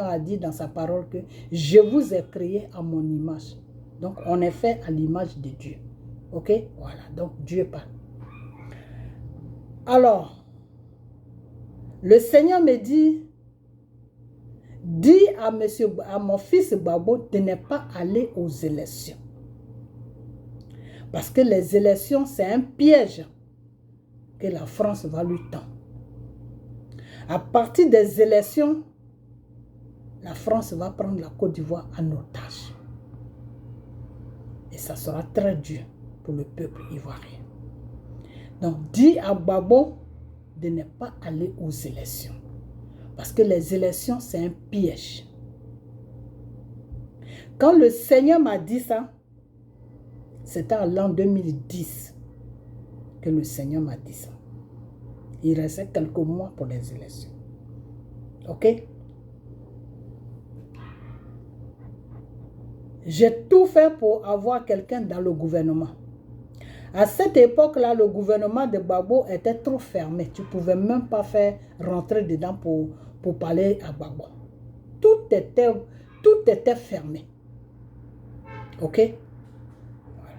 a dit dans sa parole que je vous ai créé à mon image. Donc, on est fait à l'image de Dieu. Ok? Voilà, donc Dieu parle. Alors, le Seigneur me dit, dis à mon fils Gbagbo de ne pas aller aux élections. Parce que les élections, c'est un piège que la France va lui tendre. À partir des élections, la France va prendre la Côte d'Ivoire en otage. Et ça sera très dur pour le peuple ivoirien. Donc, dis à Gbagbo de ne pas aller aux élections. Parce que les élections, c'est un piège. Quand le Seigneur m'a dit ça, c'était en l'an 2010 que le Seigneur m'a dit ça. Il restait quelques mois pour les élections. Ok? J'ai tout fait pour avoir quelqu'un dans le gouvernement. À cette époque-là, le gouvernement de Gbagbo était trop fermé. Tu ne pouvais même pas faire rentrer dedans pour parler à Gbagbo. Tout était fermé. Ok? Voilà.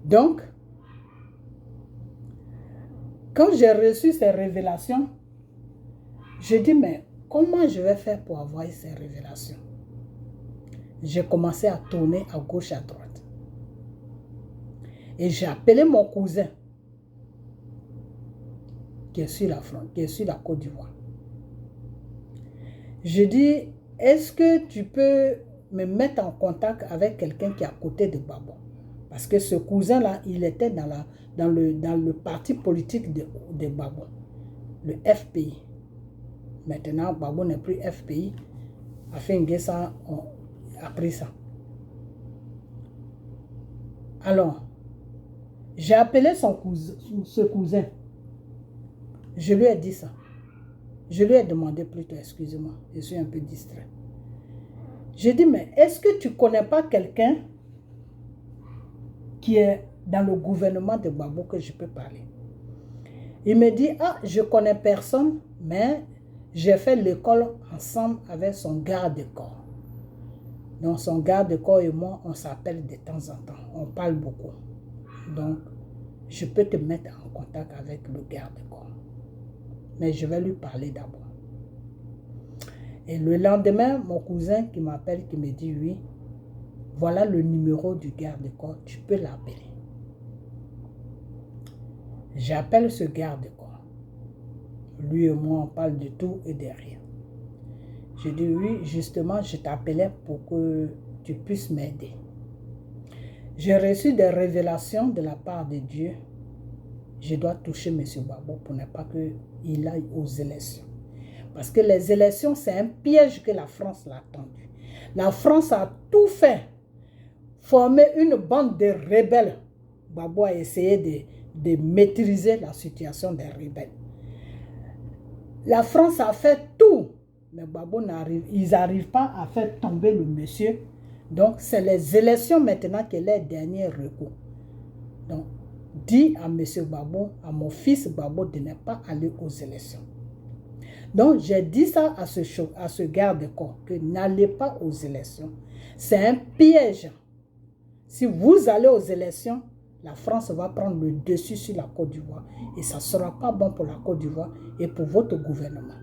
Donc, quand j'ai reçu ces révélations, je dis, mais comment je vais faire pour avoir ces révélations? J'ai commencé à tourner à gauche, à droite. Et j'ai appelé mon cousin qui est sur la France, qui est sur la Côte d'Ivoire. Je dis, est-ce que tu peux me mettre en contact avec quelqu'un qui est à côté de Gbagbo? Parce que ce cousin-là, il était dans le parti politique de Gbagbo, le FPI. Maintenant, Gbagbo n'est plus FPI. Afin Nguessa a pris ça. Alors, j'ai appelé ce cousin. Je lui ai dit ça. Je lui ai demandé plutôt, excusez-moi, je suis un peu distrait. J'ai dit, mais est-ce que tu ne connais pas quelqu'un qui est dans le gouvernement de Gbagbo que je peux parler? Il me dit, ah, je ne connais personne, mais j'ai fait l'école ensemble avec son garde-corps. Donc, son garde-corps et moi, on s'appelle de temps en temps. On parle beaucoup. Donc, je peux te mettre en contact avec le garde-corps. Mais je vais lui parler d'abord. Et le lendemain, mon cousin qui m'appelle, qui me dit, oui, voilà le numéro du garde-corps, tu peux l'appeler. J'appelle ce garde-corps. Lui et moi, on parle de tout et de rien. Je dis oui, justement, je t'appelais pour que tu puisses m'aider. J'ai reçu des révélations de la part de Dieu. Je dois toucher M. Gbagbo pour ne pas qu'il aille aux élections. Parce que les élections, c'est un piège que la France l'a tendu. La France a tout fait. Former une bande de rebelles. Gbagbo a essayé de maîtriser la situation des rebelles. La France a fait tout. Mais Gbagbo ils n'arrivent pas à faire tomber le monsieur. Donc, c'est les élections maintenant qui est leur dernier recours. Donc, dis à M. Gbagbo, à mon fils Gbagbo, de ne pas aller aux élections. Donc, j'ai dit ça à ce garde-corps, que n'allez pas aux élections. C'est un piège. Si vous allez aux élections, la France va prendre le dessus sur la Côte d'Ivoire. Et ça ne sera pas bon pour la Côte d'Ivoire et pour votre gouvernement.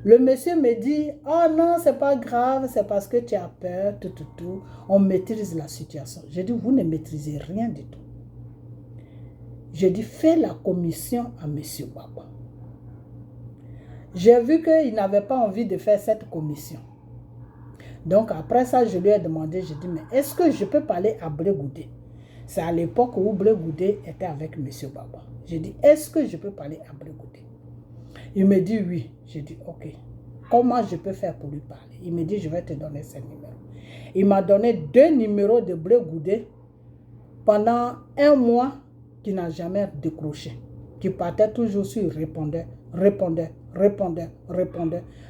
Le monsieur me dit, oh non, c'est pas grave, c'est parce que tu as peur, tout. On maîtrise la situation. J'ai dit, vous ne maîtrisez rien du tout. J'ai dit, fais la commission à M. Gbagbo. J'ai vu qu'il n'avait pas envie de faire cette commission. Donc après ça, je lui ai demandé, j'ai dit, mais est-ce que je peux parler à Blé Goudé? C'est à l'époque où Blé Goudé était avec M. Gbagbo. J'ai dit, est-ce que je peux parler à Blé Goudé? Il me dit oui. J'ai dit, ok. Comment je peux faire pour lui parler? Il me dit, je vais te donner ses numéros. Il m'a donné 2 numéros de Blé Goudé pendant 1 mois qui n'a jamais décroché. Qui partait toujours sur répondait.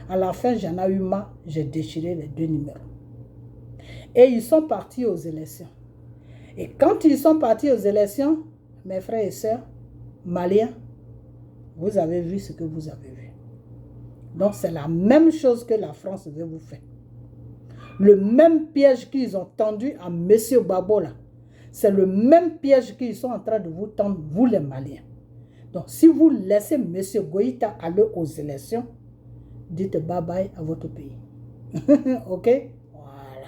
À la fin, j'en ai eu marre, j'ai déchiré les 2 numéros. Et ils sont partis aux élections. Et quand ils sont partis aux élections, mes frères et sœurs, maliens, vous avez vu ce que vous avez vu. Donc, c'est la même chose que la France veut vous faire. Le même piège qu'ils ont tendu à M. Gbagbo là, c'est le même piège qu'ils sont en train de vous tendre, vous les Maliens. Donc, si vous laissez M. Goïta aller aux élections, dites bye-bye à votre pays. Ok? Voilà.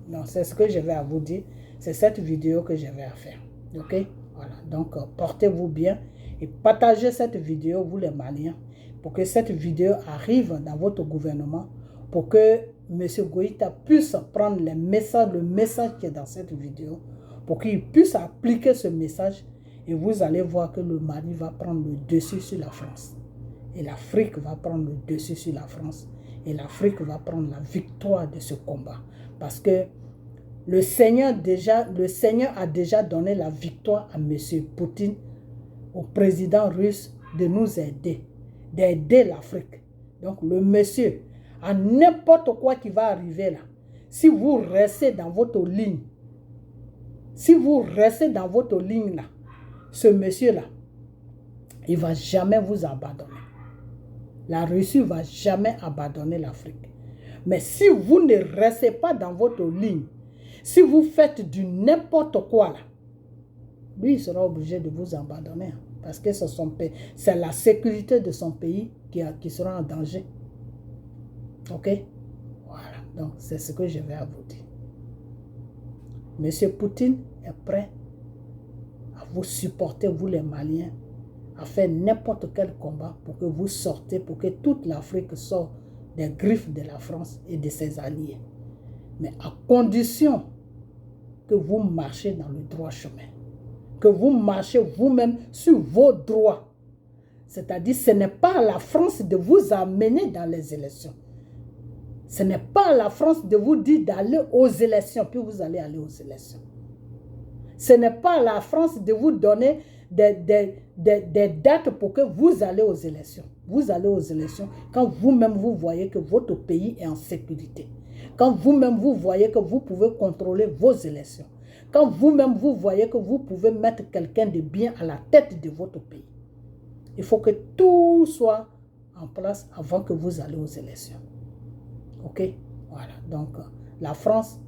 Donc, c'est ce que je vais à vous dire. C'est cette vidéo que j'avais à faire. Ok? Voilà. Donc, portez-vous bien et partagez cette vidéo, vous les Maliens, pour que cette vidéo arrive dans votre gouvernement, pour que M. Goïta puisse prendre le message qui est dans cette vidéo, pour qu'il puisse appliquer ce message, et vous allez voir que le Mali va prendre le dessus sur la France. Et l'Afrique va prendre le dessus sur la France. Et l'Afrique va prendre la victoire de ce combat. Parce que le Seigneur a déjà donné la victoire à M. Poutine, au président russe, de nous aider, d'aider l'Afrique. Donc le monsieur, à n'importe quoi qui va arriver là, si vous restez dans votre ligne, là, ce monsieur-là, il ne va jamais vous abandonner. La Russie ne va jamais abandonner l'Afrique. Mais si vous ne restez pas dans votre ligne, si vous faites du n'importe quoi là, lui, il sera obligé de vous abandonner. Parce que c'est la sécurité de son pays qui sera en danger. Ok? Voilà. Donc, c'est ce que je vais à vous dire. Monsieur Poutine est prêt à vous supporter, vous les Maliens, à faire n'importe quel combat pour que vous sortez, pour que toute l'Afrique sorte des griffes de la France et de ses alliés. Mais à condition que vous marchez dans le droit chemin. Que vous marchez vous-même sur vos droits. C'est-à-dire, ce n'est pas à la France de vous amener dans les élections. Ce n'est pas à la France de vous dire d'aller aux élections, puis vous allez aller aux élections. Ce n'est pas à la France de vous donner des dates pour que vous allez aux élections. Vous allez aux élections quand vous-même vous voyez que votre pays est en sécurité. Quand vous-même vous voyez que vous pouvez contrôler vos élections. Quand vous-même vous voyez que vous pouvez mettre quelqu'un de bien à la tête de votre pays. Il faut que tout soit en place avant que vous allez aux élections. Ok? Voilà. Donc, la France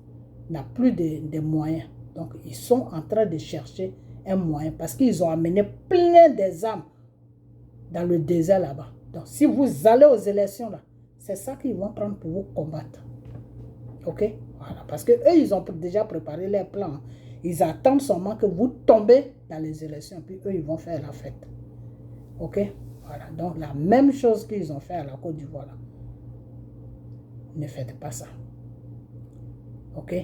n'a plus de moyens. Donc, ils sont en train de chercher un moyen parce qu'ils ont amené plein des armes dans le désert là-bas. Donc, si vous allez aux élections là, c'est ça qu'ils vont prendre pour vous combattre. Ok? Voilà. Parce qu'eux, ils ont déjà préparé leurs plans. Ils attendent seulement que vous tombez dans les élections. Puis eux, ils vont faire la fête. Ok? Voilà, donc la même chose qu'ils ont fait à la Côte d'Ivoire. Ne faites pas ça. Ok?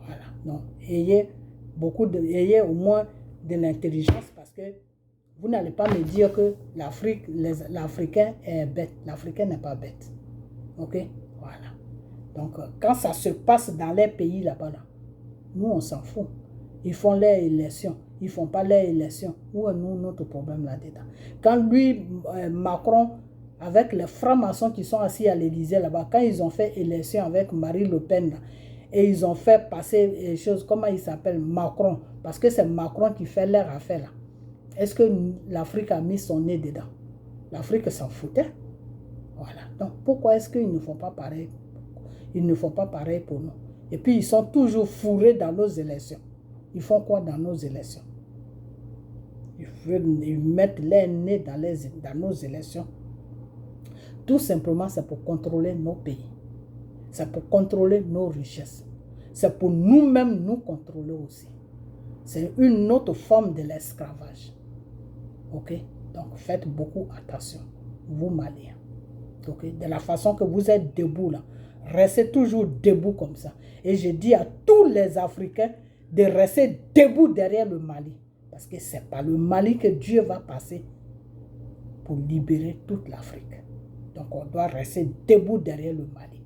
Voilà. Donc, ayez au moins de l'intelligence parce que vous n'allez pas me dire que l'Africain est bête. L'Africain n'est pas bête. Ok? Voilà. Donc, quand ça se passe dans les pays là-bas, nous, on s'en fout. Ils font leurs élections. Ils ne font pas leurs élections. Où est notre problème là-dedans? Quand lui, Macron, avec les francs-maçons qui sont assis à l'Élysée là-bas, quand ils ont fait élection avec Marine Le Pen, là, et ils ont fait passer les choses, comment il s'appelle? Macron. Parce que c'est Macron qui fait leur affaire là. Est-ce que l'Afrique a mis son nez dedans? L'Afrique s'en foutait. Voilà. Donc, pourquoi est-ce qu'ils ne font pas pareil? Ils ne font pas pareil pour nous. Et puis, ils sont toujours fourrés dans nos élections. Ils font quoi dans nos élections? Ils mettent les nez dans nos élections. Tout simplement, c'est pour contrôler nos pays. C'est pour contrôler nos richesses. C'est pour nous-mêmes nous contrôler aussi. C'est une autre forme de l'esclavage. Ok? Donc, faites beaucoup attention, vous Maliens. Ok? De la façon que vous êtes debout là, restez toujours debout comme ça. Et je dis à tous les Africains de rester debout derrière le Mali. Parce que ce n'est pas le Mali que Dieu va passer pour libérer toute l'Afrique. Donc, on doit rester debout derrière le Mali.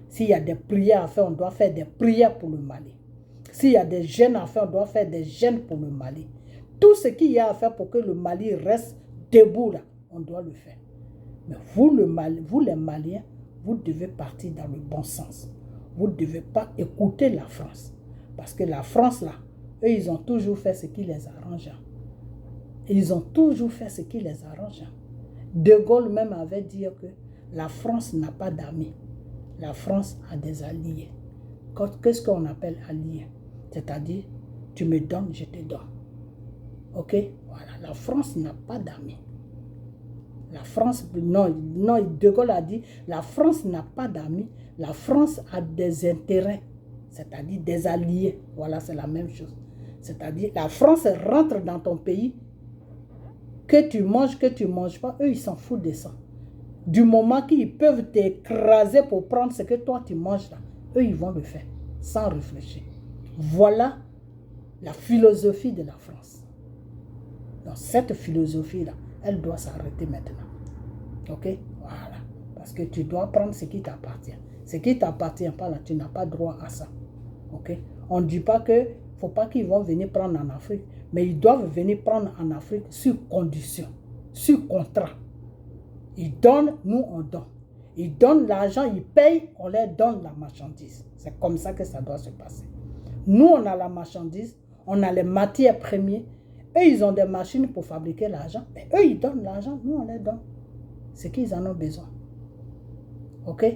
S'il y a des prières à faire, on doit faire des prières pour le Mali. S'il y a des jeûnes à faire, on doit faire des jeûnes pour le Mali. Tout ce qu'il y a à faire pour que le Mali reste debout, là, on doit le faire. Mais vous les Maliens, vous devez partir dans le bon sens. Vous ne devez pas écouter la France. Parce que la France, là, eux, ils ont toujours fait ce qui les arrange. Ils ont toujours fait ce qui les arrange. De Gaulle même avait dit que la France n'a pas d'amis. La France a des alliés. Qu'est-ce qu'on appelle alliés? C'est-à-dire, tu me donnes, je te donne. Ok? Voilà. La France n'a pas d'amis. La France, non, De Gaulle a dit, la France n'a pas d'amis. La France a des intérêts, c'est-à-dire des alliés. Voilà, c'est la même chose. C'est-à-dire, la France rentre dans ton pays, que tu manges pas, eux, ils s'en foutent de ça. Du moment qu'ils peuvent t'écraser pour prendre ce que toi, tu manges là, eux, ils vont le faire, sans réfléchir. Voilà la philosophie de la France. Donc, cette philosophie-là, elle doit s'arrêter maintenant. Ok? Voilà. Parce que tu dois prendre ce qui t'appartient. Ce qui ne t'appartient pas là, tu n'as pas droit à ça. Ok? On ne dit pas que faut pas qu'ils vont venir prendre en Afrique, mais ils doivent venir prendre en Afrique sur condition, sur contrat. Ils donnent, nous on donne. Ils donnent l'argent, ils payent, on leur donne la marchandise. C'est comme ça que ça doit se passer. Nous, on a la marchandise, on a les matières premières. Eux, ils ont des machines pour fabriquer l'argent. Mais eux, ils donnent l'argent, nous, on leur donne. C'est qu'ils en ont besoin. Ok?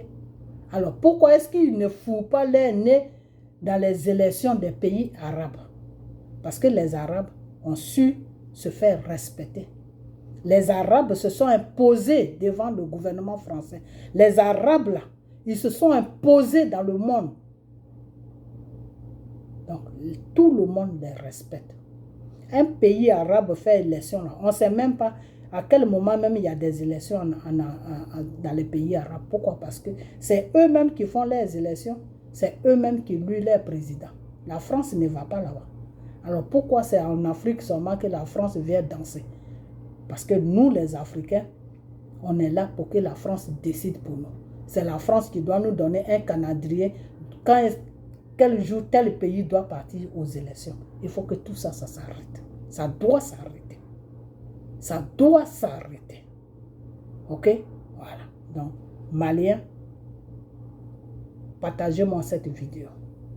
Alors, pourquoi est-ce qu'ils ne foutent pas leur nez dans les élections des pays arabes? Parce que les Arabes ont su se faire respecter. Les Arabes se sont imposés devant le gouvernement français. Les Arabes, là, ils se sont imposés dans le monde. Donc, tout le monde les respecte. Un pays arabe fait élection, là, on ne sait même pas à quel moment même il y a des élections dans les pays arabes. Pourquoi? Parce que c'est eux-mêmes qui font les élections, c'est eux-mêmes qui éluent leur président. La France ne va pas là-bas. Alors pourquoi c'est en Afrique seulement que la France vient danser? Parce que nous, les Africains, on est là pour que la France décide pour nous. C'est la France qui doit nous donner un calendrier. Quel jour tel pays doit partir aux élections. Il faut que tout ça, ça s'arrête. Ça doit s'arrêter. Ça doit s'arrêter. Ok? Voilà. Donc, Maliens, partagez-moi cette vidéo.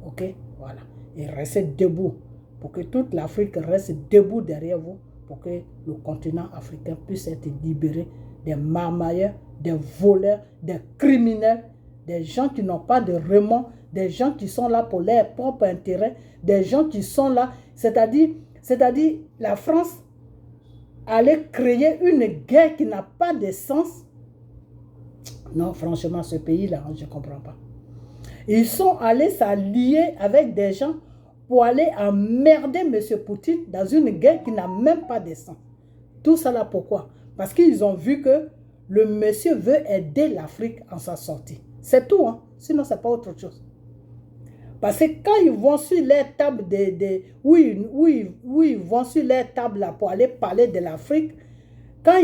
Ok? Voilà. Et restez debout pour que toute l'Afrique reste debout derrière vous pour que le continent africain puisse être libéré des marmailleurs, des voleurs, des criminels, des gens qui n'ont pas de remords, des gens qui sont là pour leur propre intérêt, des gens qui sont là, c'est-à-dire la France allait créer une guerre qui n'a pas de sens. Non, franchement, ce pays-là, je ne comprends pas. Ils sont allés s'allier avec des gens pour aller emmerder M. Poutine dans une guerre qui n'a même pas de sens. Tout ça là, pourquoi? Parce qu'ils ont vu que le monsieur veut aider l'Afrique en sa sortie. C'est tout, hein? Sinon, ce n'est pas autre chose. Parce que quand ils vont sur les tables où ils vont sur les tables là pour aller parler de l'Afrique, quand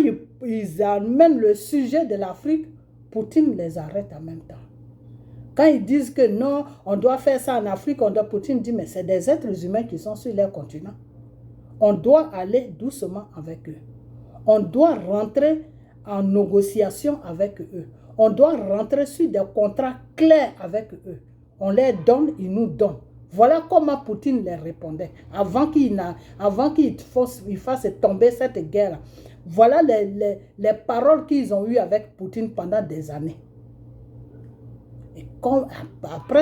ils amènent le sujet de l'Afrique, Poutine les arrête en même temps. Quand ils disent que non, on doit faire ça en Afrique, Poutine dit, mais c'est des êtres humains qui sont sur leur continent. On doit aller doucement avec eux. On doit rentrer en négociation avec eux. On doit rentrer sur des contrats clairs avec eux. On les donne, ils nous donnent. Voilà comment Poutine les répondait avant qu'il fasse tomber cette guerre. Voilà les paroles qu'ils ont eues avec Poutine pendant des années. Et après